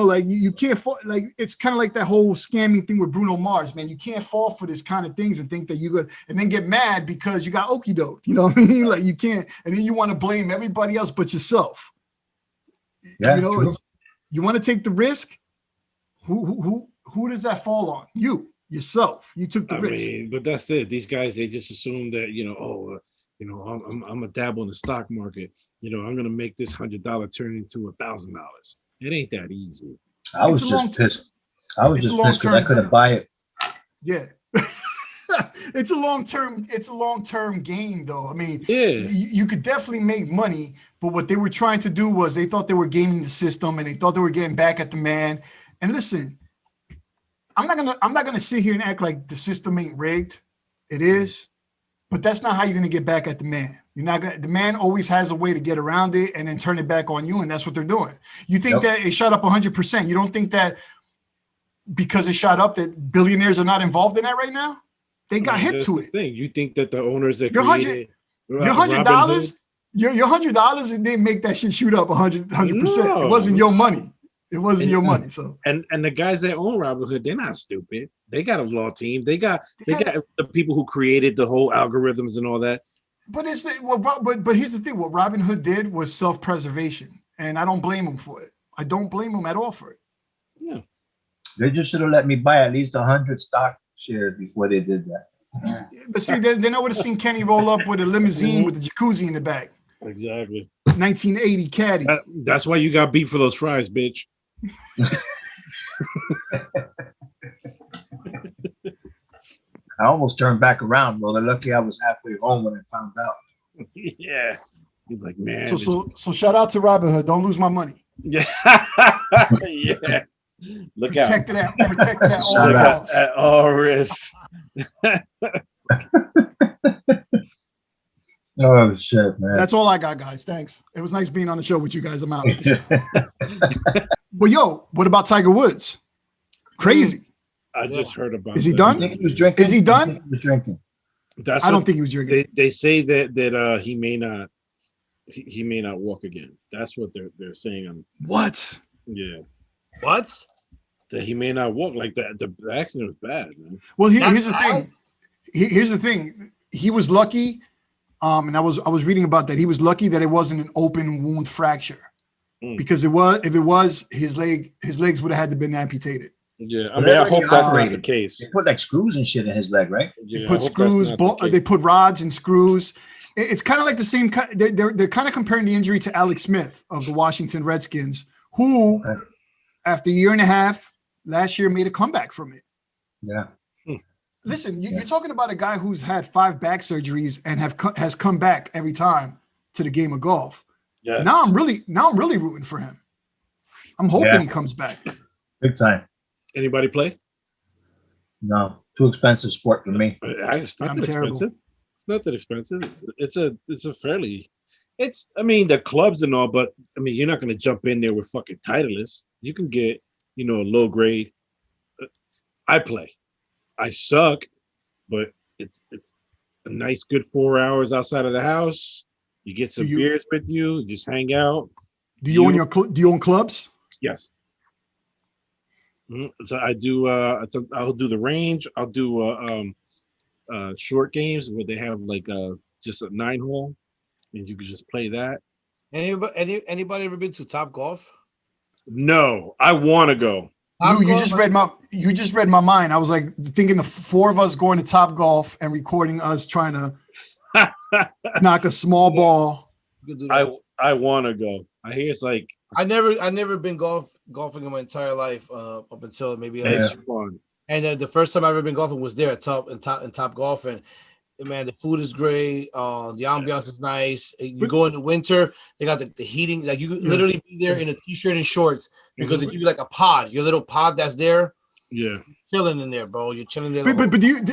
like you can't fall, like it's kind of like that whole scamming thing with Bruno Mars, man. You can't fall for this kind of things and think that you could, and then get mad because you got okie doke. You know what I mean? Like you can't, and then you want to blame everybody else but yourself. Yeah, you want to take the risk. Who does that fall on? Yourself. You took the risk. But that's it. These guys, they just assume that I'm a dabble in the stock market. I'm gonna make this $100 turn into $1,000. It ain't that easy. I was just pissed because I couldn't buy it. Yeah. It's a long-term game though. I mean, you could definitely make money, but what they were trying to do was they thought they were gaming the system and they thought they were getting back at the man. And listen, I'm not gonna sit here and act like the system ain't rigged. It is, but that's not how you're gonna get back at the man. The man always has a way to get around it and then turn it back on you, and that's what they're doing. You think that it shot up 100%. You don't think that because it shot up that billionaires are not involved in that right now? They got hip to it. You think that the owners that your $100, your $100, and they make that shit shoot up 100%. No. It wasn't your money. It wasn't your money. So and the guys that own Robinhood, they're not stupid. They got a law team. They got the people who created the whole algorithms and all that. But but here's the thing. What Robinhood did was self-preservation, and I don't blame them for it. I don't blame them at all for it. Yeah, they just should have let me buy at least 100 stock shares before they did that. But see, then I would have seen Kenny roll up with a limousine with a jacuzzi in the back. Exactly. 1980 caddy. That's why you got beat for those fries, bitch. I almost turned back around, brother. Lucky I was halfway home when I found out. Yeah. He's like, man. So shout out to Robinhood. Don't lose my money. Yeah. Yeah. Look Protect out. Protect it at all risks. Oh shit, man. That's all I got, guys. Thanks. It was nice being on the show with you guys. I'm out. Well, yo, what about Tiger Woods? Crazy. I just heard about. Is he done? He was drinking. Is he done? He was drinking. I don't think he was drinking. They say that he may not. He may not walk again. That's what they're saying. What? Yeah. What? That he may not walk. Like that. The accident was bad, man. Well, here's the thing. Here's the thing. He was lucky. And I was reading about that. He was lucky that it wasn't an open wound fracture, because if it was, his legs would have had to been amputated. Yeah, I mean, I hope that's not the case. They put like screws and shit in his leg, right? Yeah, they put screws. They put rods and screws. It's kind of like the same. They're kind of comparing the injury to Alex Smith of the Washington Redskins, who after a year and a half, last year made a comeback from it. Yeah. Listen, you're talking about a guy who's had 5 back surgeries and has come back every time to the game of golf. Yes. Now I'm really rooting for him. I'm hoping he comes back. Big time. Anybody play? No, too expensive sport for me. It's not I'm that terrible. expensive. It's not that expensive. It's a fairly. I mean, the clubs and all, but I mean, you're not going to jump in there with fucking Titleist. You can get, a low grade. I play. I suck, but it's a nice, good 4 hours outside of the house. You get some beers with you, just hang out. Do you own clubs? Yes. So I do. I'll do the range. I'll do short games where they have like just a 9-hole, and you can just play that. Anybody ever been to Top Golf? No, I want to go. You just read my mind. I was like thinking the 4 of us going to Top Golf and recording us trying to knock a small ball. I want to go. I hear it's like I never been golfing in my entire life up until maybe it's fun. And the first time I ever been golfing was there at Top Golf, and man, the food is great. The ambiance is nice. You go in the winter, they got the heating. Like you could literally be there in a t-shirt and shorts because they give you like a pod, your little pod that's there. Yeah, chilling in there, bro. You're chilling there. But can you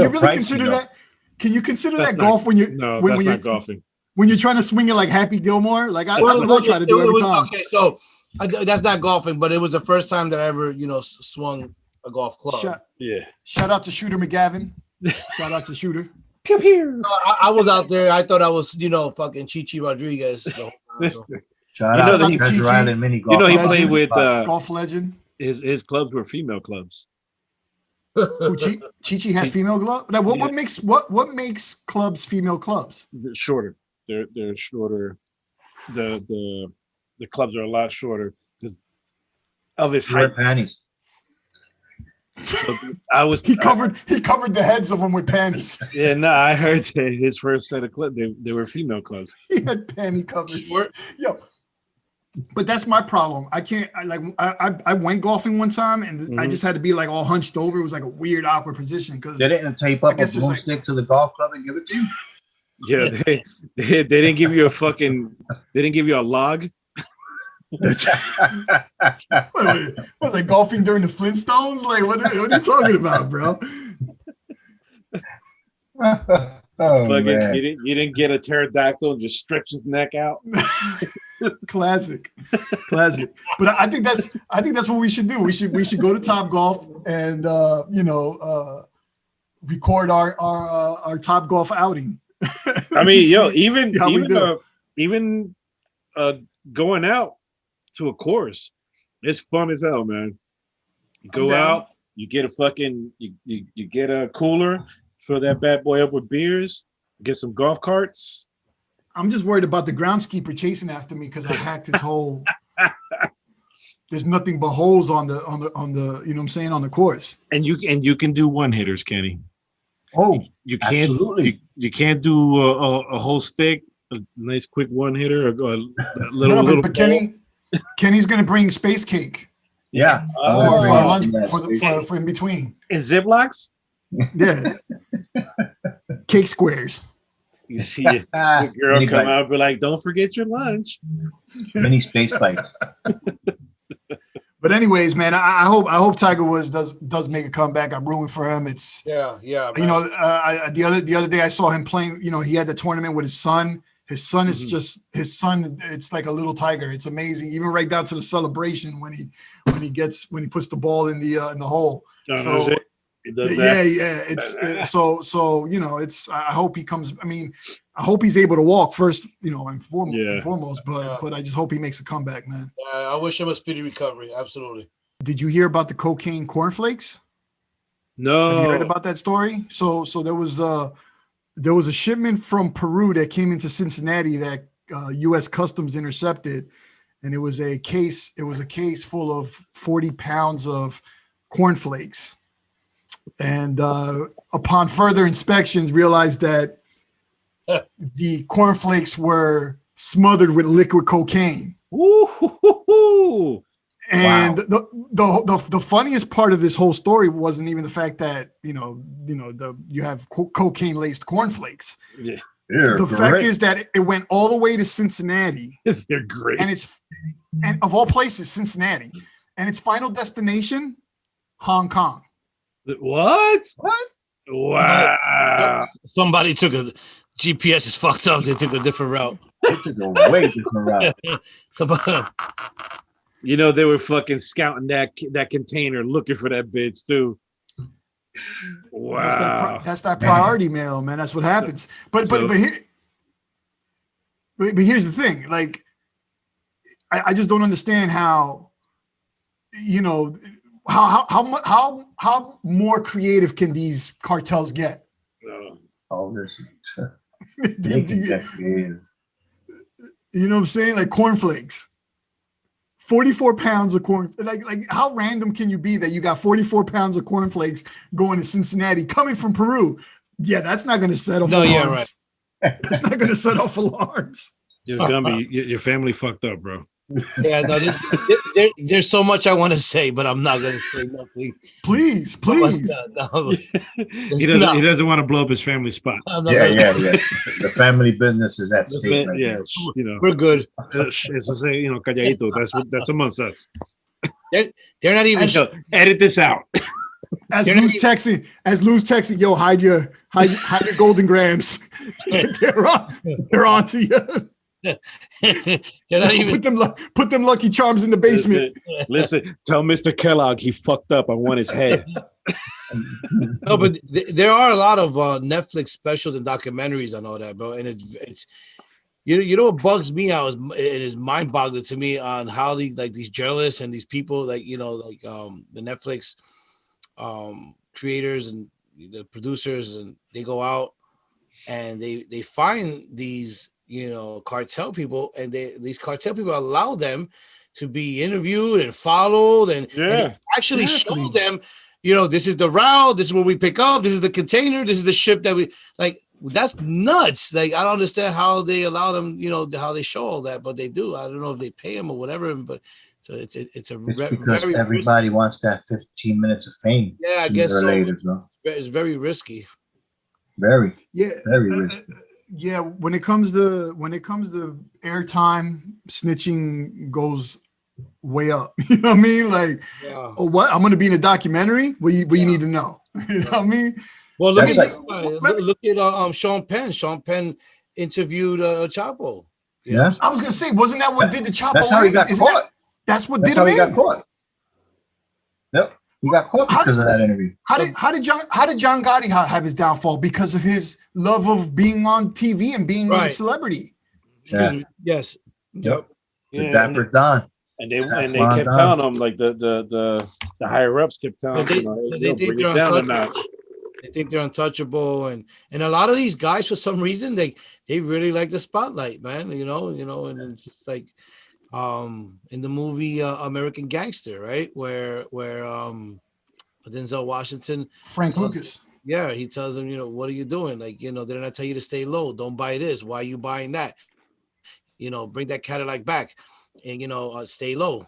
really consider that? Can you consider that golf when you? No, when that's you're not golfing. When you're trying to swing it like Happy Gilmore, like that's what I try to do every time. Okay, so that's not golfing, but it was the first time that I ever, swung a golf club. Shout out to Shooter McGavin. Shout out to Shooter. Come here. I was out there. I thought I was, fucking Chichi Rodriguez. Shout out to Treasure Island Mini Golf. He played with golf legend. His clubs were female clubs. Chichi had female clubs. Now, what makes clubs female clubs? They're shorter. They're shorter. The clubs are a lot shorter because of his height. Panties. So he covered the heads of them with panties. Yeah, no, I heard that his first set of clubs they were female clubs. He had panty covers. Yo, but that's my problem. I can't. I went golfing one time and I just had to be like all hunched over. It was like a weird, awkward position because they didn't tape up a broomstick to the golf club and give it to you. Yeah, they didn't give you they didn't give you a log. Was it golfing during the Flintstones? Like, what are you talking about, bro? Man. You didn't get a pterodactyl and just stretch his neck out. Classic. But I think that's what we should do. We should go to Top Golf and record our Top Golf outing. I mean, even going out to a course, it's fun as hell, man. You go out, you get you get a cooler, fill that bad boy up with beers, get some golf carts. I'm just worried about the groundskeeper chasing after me because I hacked his hole. There's nothing but holes on the you know what I'm saying, on the course. And you can do one hitters, Kenny. Oh, you can't. Absolutely. You can't do a whole stick, a nice quick one hitter, or a little. But Kenny's gonna bring space cake. Yeah, for lunch for in between. In Ziplocs. Yeah, cake squares. You see the girl come out and be like, "Don't forget your lunch." Mini space bites. But anyways, man, I hope Tiger Woods does make a comeback. I'm rooting for him. It's yeah. Man. The other day I saw him playing. He had the tournament with his son. His son is just it's like a little tiger. It's amazing, even right down to the celebration when he puts the ball in the hole. It does yeah. It's it's. I hope he comes. I mean, I hope he's able to walk first, and foremost. But I just hope he makes a comeback, man. I wish him a speedy recovery. Absolutely. Did you hear about the cocaine cornflakes? No. Have you heard about that story? So there was a shipment from Peru that came into Cincinnati that U.S. Customs intercepted, and it was a case full of 40 pounds of cornflakes. And upon further inspections, realized that the cornflakes were smothered with liquid cocaine. Ooh. And the funniest part of this whole story wasn't even the fact that you have cocaine laced cornflakes. Yeah, the fact is that it went all the way to Cincinnati. They're great, and of all places, Cincinnati, and its final destination, Hong Kong. What? Wow! Somebody took a GPS is fucked up. They took a different route. They took a way different route. You know, they were fucking scouting that container, looking for that bitch too. Wow, that's that priority mail, man. That's what happens. But here's the thing. Like, I just don't understand how, how more creative can these cartels get? Oh, listen. They can get creative. You know what I'm saying? Like cornflakes. 44 pounds of corn. Like how random can you be that you got 44 pounds of cornflakes going to Cincinnati coming from Peru? Yeah, that's not going to set off alarms. Yeah, right. That's not going to set off alarms. You're Gumby, your family fucked up, bro. Yeah, no, there's so much I want to say, but I'm not going to say nothing. Please. No. He doesn't want to blow up his family spot. Yeah. The family business is at stake. Right now. We're good. Calladito. That's amongst us. They're not even. Edit this out. As Lou's texting, yo, hide your golden grams. They're on to you. They're not even put them Lucky Charms in the basement. Listen, tell Mr. Kellogg he fucked up. I want his head. No, but there are a lot of Netflix specials and documentaries on all that, bro. And it's what bugs me out is mind-boggling to me on how these journalists and these people the Netflix creators and the producers, and they go out and they find these cartel people, and these cartel people allow them to be interviewed and followed and actually show them, this is the route, this is where we pick up, this is the container, this is the ship that we like. That's nuts. Like, I don't understand how they allow them, how they show all that, but they do. I don't know if they pay them or whatever, but so it's because everybody wants that 15 minutes of fame. Yeah, I guess so. It's very risky. Very risky. Yeah, when it comes to airtime, snitching goes way up. You know what I mean? Like, what? I'm going to be in a documentary? What you need to know? You know what I mean? Well, look at Sean Penn. Sean Penn interviewed Chapo. Yeah, I was going to say, wasn't that what did the Chapo? That's how he got caught. That's what did him in? He got caught. Yep. He got caught because of that interview. How did John Gotti have his downfall? Because of his love of being on TV and being a celebrity. Yeah. Yes. Yep. The Dapper Don. And they kept telling him, like the higher ups kept telling him, they think they're down a notch. They think they're untouchable, and a lot of these guys, for some reason, they really like the spotlight, man. And it's just like in the movie American Gangster, right? Where Denzel Washington, Frank Lucas. Yeah, he tells him, what are you doing? Like, did I not tell you to stay low? Don't buy this. Why are you buying that? Bring that Cadillac back, and stay low.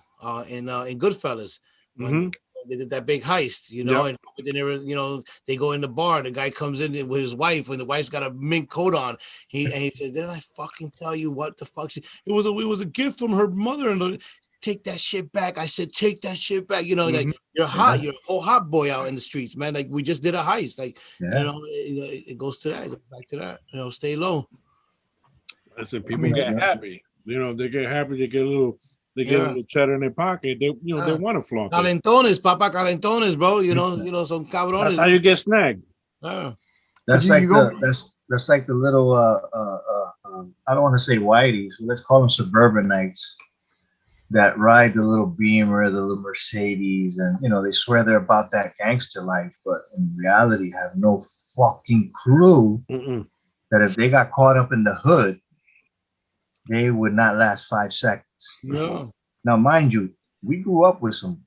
In Goodfellas, when they did that big heist, and then they go in the bar, and the guy comes in with his wife, and the wife's got a mink coat on. He says, "Didn't I fucking tell you what the fuck? It was a gift from her mother, and take that shit back." I said, "Take that shit back." Like, you're hot, you're a whole hot boy out in the streets, man. Like, we just did a heist. Like, it goes to that, back to that. Stay low. Listen, people get happy. They get happy. They get a little. They get a little cheddar in their pocket. They want to flaunt it. Calentones, papa, calentones, bro. Some cabrones. That's how you get snagged. That's like the little. I don't want to say whiteys. Let's call them suburbanites that ride the little Beamer, the little Mercedes, and they swear they're about that gangster life, but in reality, have no fucking clue that if they got caught up in the hood, they would not last 5 seconds. No. Now, mind you, we grew up with some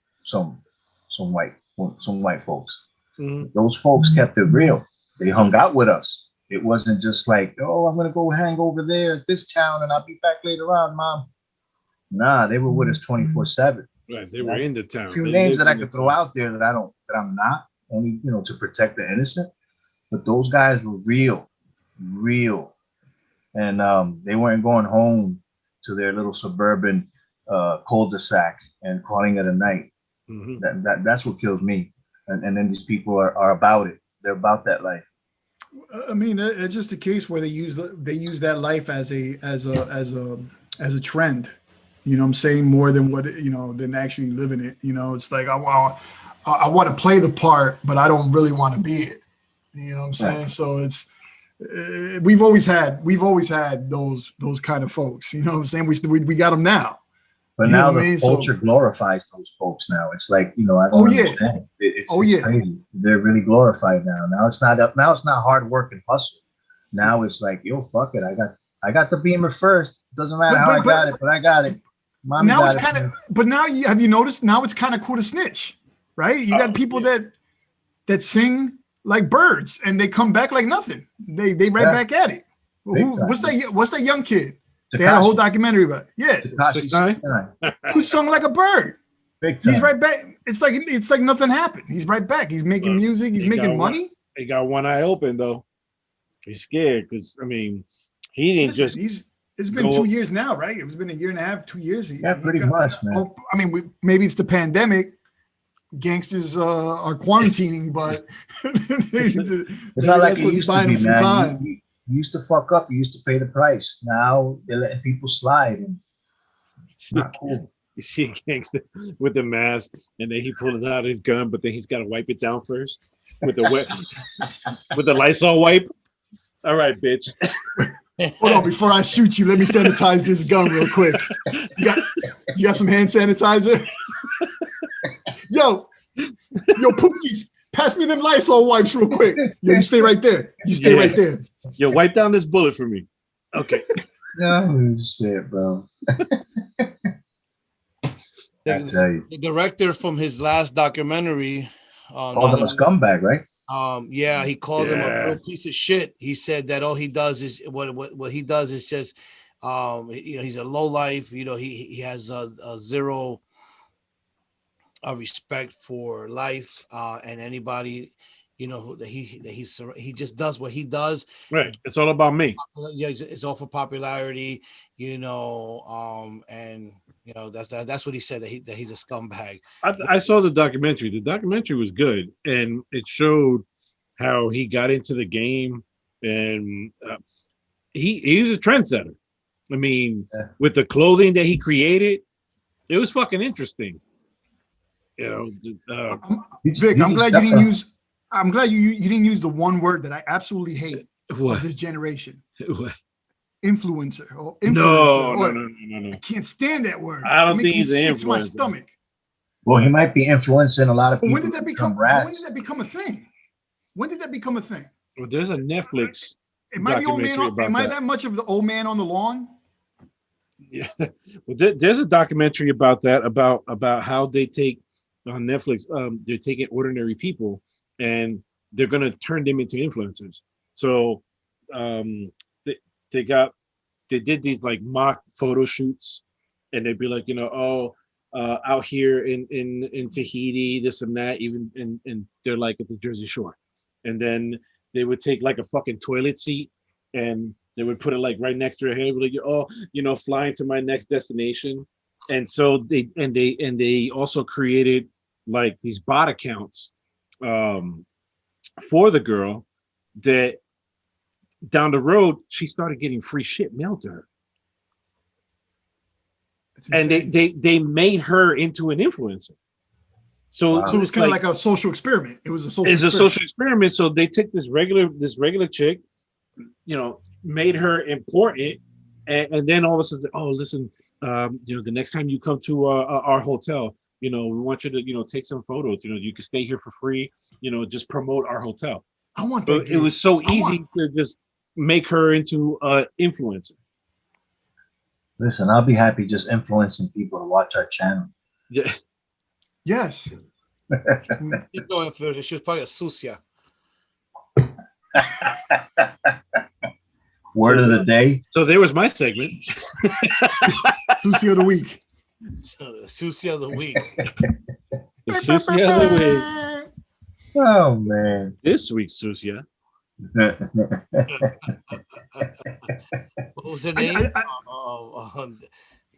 white folks. Those folks kept it real. They hung out with us. It wasn't just like, oh, I'm gonna go hang over there at this town and I'll be back later on, Mom. Nah, they were with us 24/7. Right, they were in the town. A few They names lived that I in the could throw town. out there that I'm not, only to protect the innocent. But those guys were real, and they weren't going home to their little suburban cul-de-sac and calling it a night. Mhm. That's what kills me. And then these people are about it. They're about that life. I mean, it's just a case where they use that life as a trend. You know what I'm saying? More than than actually living it. It's like I want to play the part, but I don't really want to be it. You know what I'm saying? Right. So it's we've always had those kind of folks. You know what I'm saying? We got them now. But You know now what I the mean? culture glorifies those folks. Now it's like I don't Oh yeah, understand. It's yeah. crazy. They're really glorified now. Now it's not up. Now it's not hard work and hustle. Now it's like, yo, fuck it. I got the Beamer first. Doesn't matter how I got it, but I got it. Mommy Now got it's it. kind of. But now have you noticed? Now it's kind of cool to snitch, right? You got people that sing like birds and they come back like nothing. They right back at it. Big time. What's that young kid? Tekashi. They had a whole documentary about it. Yeah. Tekashi 6ix9ine. Who sung like a bird. Big time. He's right back. It's like nothing happened. He's right back. He's making music. He's making money. He got one eye open though. He's scared because he didn't just. It's been 2 years now, right? It's been a year and a half, 2 years. Pretty much, man. I mean, maybe it's the pandemic. Gangsters are quarantining, but it's not like it used to be, man. You used to fuck up. You used to pay the price. Now they're letting people slide. And it's not cool. You see a gangster with the mask, and then he pulls out his gun, but then he's got to wipe it down first with the Lysol wipe. All right, bitch. Hold on, before I shoot you, let me sanitize this gun real quick. You got some hand sanitizer? Yo, Pookies, pass me them Lysol wipes real quick. Yo, you stay right there. Right there. Yo, wipe down this bullet for me. Okay. No shit, bro. I tell you. The director from his last documentary called him a scumbag, right? Yeah, he called him a real piece of shit. He said that all he does is what he does is just he's a lowlife. He has a zero respect for life and anybody. That he just does what he does. Right. It's all about me. Yeah, it's all for popularity. And that's what he said, that he's a scumbag. I saw the documentary. The documentary was good, and it showed how he got into the game, and he's a trendsetter. I mean, with the clothing that he created, it was fucking interesting. Vic, I'm glad you didn't use. I'm glad you didn't use the one word that I absolutely hate of this generation. What? Influencer. No. I can't stand that word. I don't think he's an influencer. To my stomach. Well, he might be influencing a lot of people. When did that become a thing? When did that become a thing? Well, there's a Netflix. Am I the old man? Am I that much of the old man on the lawn? Yeah. Well, there's a documentary about that, about how they take on Netflix. They're taking ordinary people and they're going to turn them into influencers. So they did these like mock photo shoots, and they'd be like, out here in Tahiti, this and that, even and they're like at the Jersey Shore, and then they would take like a fucking toilet seat and they would put it like right next to her head, like, flying to my next destination. And so they also created like these bot accounts for the girl, that down the road she started getting free shit mailed to her. And they made her into an influencer. So it was kind of like a social experiment. It was a social experiment. So they took this regular chick, made her important, and then all of a sudden, oh, listen, the next time you come to our hotel, we want you to, take some photos. You can stay here for free. Just promote our hotel. I want that. It was so easy to just make her into an influencer. Listen, I'll be happy just influencing people to watch our channel. Yeah. Yes. No influencer. She was probably a sucia. Word of the day. So there was my segment. Sucia of the week. Susie of the week. The Susie of the week. Oh man. This week's Susie. What was her name?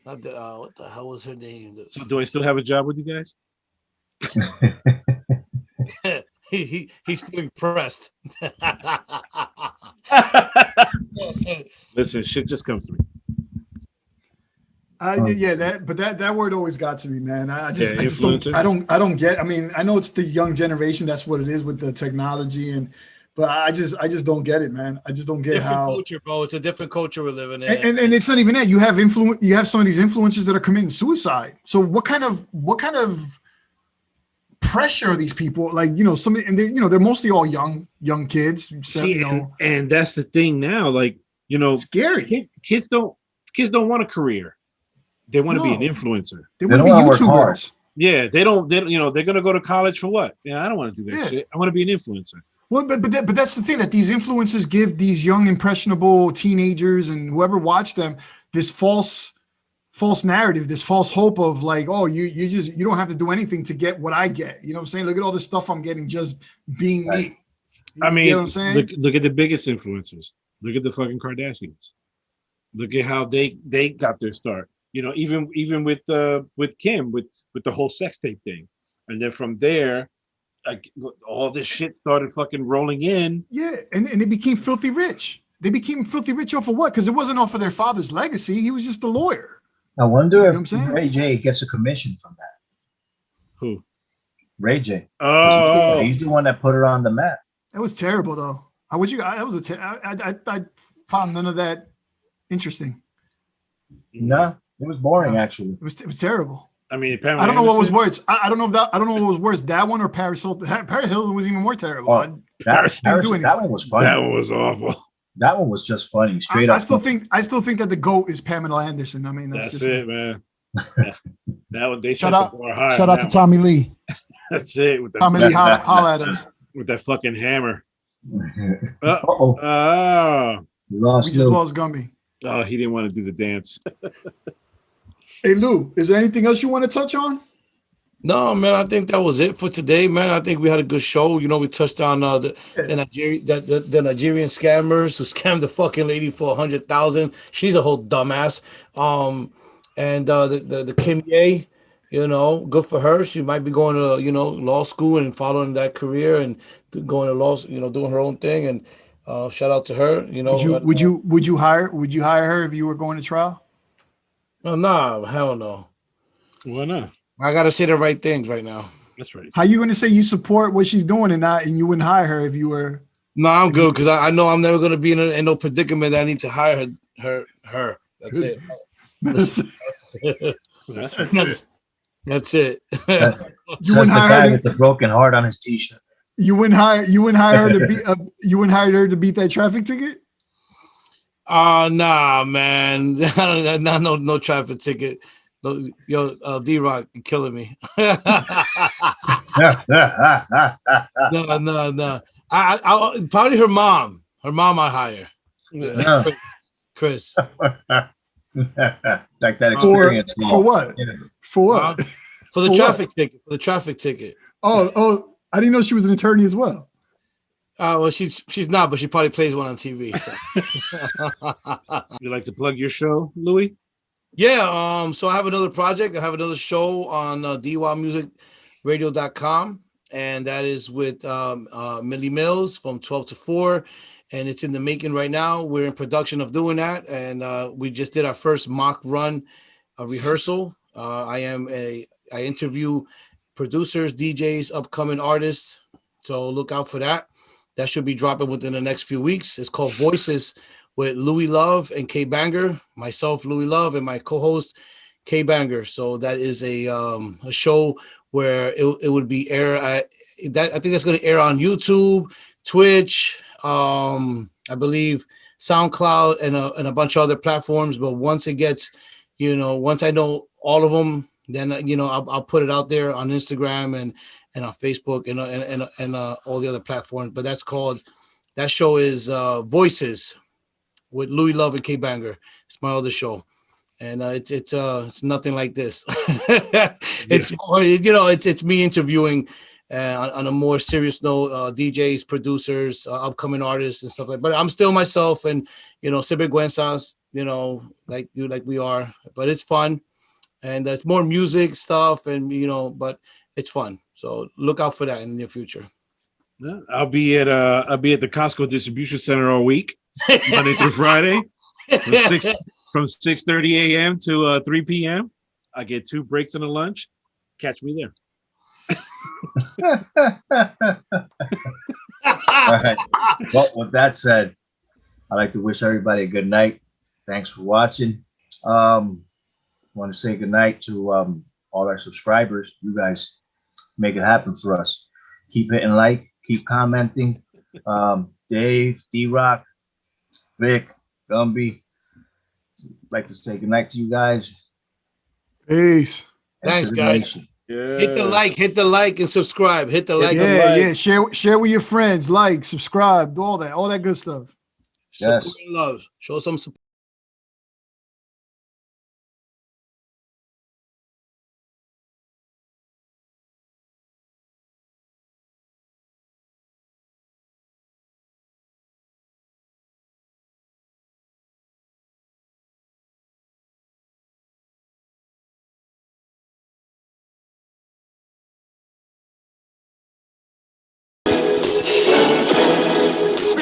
Not the, what the hell was her name? So do I still have a job with you guys? He's feeling pressed. Listen, shit just comes to me. Yeah, that word always got to me, man. I just influencer. I don't get. I mean, I know it's the young generation. That's what it is with the technology, but I just don't get it, man. I just don't get different how culture, bro. It's a different culture we're living in, and it's not even that. You have some of these influencers that are committing suicide. So what kind of pressure are these people? Like, they're mostly all young kids. See, and that's the thing now. Like, scary. Kids don't want a career. They want to be an influencer. They want to be YouTubers. Yeah, they don't. They're going to go to college for what? Yeah, I don't want to do that shit. I want to be an influencer. Well, but that's the thing, that these influencers give these young, impressionable teenagers and whoever watch them this false narrative, this false hope of like, oh, you don't have to do anything to get what I get. You know what I'm saying? Look at all this stuff I'm getting just being me. I mean, you know what I'm saying? Look at the biggest influencers. Look at the fucking Kardashians. Look at how they got their start. Even with Kim with the whole sex tape thing, and then from there, like, all this shit started fucking rolling in. Yeah, and they became filthy rich. They became filthy rich off of what? Because it wasn't off of their father's legacy. He was just a lawyer. I wonder if Ray J gets a commission from that. Who? Ray J. Oh, he's the one that put her on the map. That was terrible, though. I found none of that interesting. No, it was boring. Actually, it was terrible. I mean, I don't know what was worse. I don't know what was worse, that one or Paris Hilton. Paris Hilton was even more terrible. That one was funny. That one was awful. That one was just funny, straight up. I still think that the GOAT is Pamela Anderson. I mean, that's it, man. That one, they shout out to Tommy Lee. That's it. With Tommy Lee, holla at us with that fucking hammer. We just lost Gumby. Oh, he didn't want to do the dance. Hey Lou, is there anything else you want to touch on? No, man. I think that was it for today, man. I think we had a good show. We touched on the Nigerian scammers who scammed the fucking lady for 100,000. She's a whole dumbass. And the Kim Ye, good for her. She might be going to law school and following that career and going to law, doing her own thing. And shout out to her. Would you hire her if you were going to trial? No, nah, hell no. Why not? I gotta say the right things right now. That's right. How you gonna say you support what she's doing and you wouldn't hire her if you were? No, I'm good because I know I'm never gonna be in no predicament that I need to hire her. That's it. That's it. You wouldn't hire her with the broken heart on his t-shirt. You wouldn't hire her to beat you wouldn't hire her to beat that traffic ticket? Nah, man. No traffic ticket. Yo, D-Rock, you're killing me. No. I probably her mom. Her mom I hire. Yeah. Chris. Like that experience. For what? Yeah. For what? For the traffic ticket. For the traffic ticket. Oh, I didn't know she was an attorney as well. Well, she's not, but she probably plays one on TV. So. You like to plug your show, Louis? Yeah. So I have another project. I have another show on dywmusicradio.com, and that is with Millie Mills from 12 to 4, and it's in the making right now. We're in production of doing that, and we just did our first mock run, rehearsal. I interview producers, DJs, upcoming artists. So look out for that. That should be dropping within the next few weeks. It's called Voices with Louis Love and K Banger, myself, Louis Love, and my co-host K Banger. So that is a show where it would be I think that's going to air on YouTube, Twitch, I believe SoundCloud, and a bunch of other platforms. But once it gets, once I know all of them, then I'll put it out there on Instagram and on Facebook and all the other platforms. But that show is Voices with Louis Love and K Banger. It's my other show. and it's nothing like this. It's more, it's me interviewing on a more serious note, DJs, producers, upcoming artists and stuff like. But I'm still myself, and Sinvergüenzas, like we are. But it's fun, and it's more music stuff, and but it's fun. So look out for that in the near future. Yeah, I'll be at the Costco distribution center all week, Monday through Friday, from 6:30 a.m. to 3 p.m. I get 2 breaks and a lunch. Catch me there. All right. Well, with that said, I'd like to wish everybody a good night. Thanks for watching. I want to say good night to all our subscribers. You guys make it happen for us. Keep hitting like, keep commenting. Dave, D-Rock, Vic, Gumby, I'd like to say good night to you guys. Peace. Thanks, guys. Yeah. Hit the like, and subscribe. Hit the like. Yeah. Share with your friends. Like, subscribe, all that good stuff. Support and love. Show some support.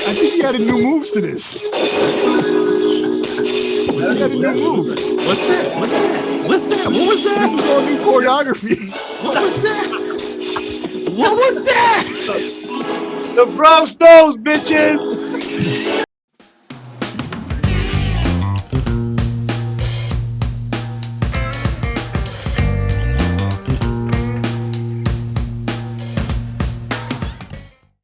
I think he added new moves to this. He added new moves. What's that? What was that? This is all new choreography. What was that? What was that? The bro knows, bitches.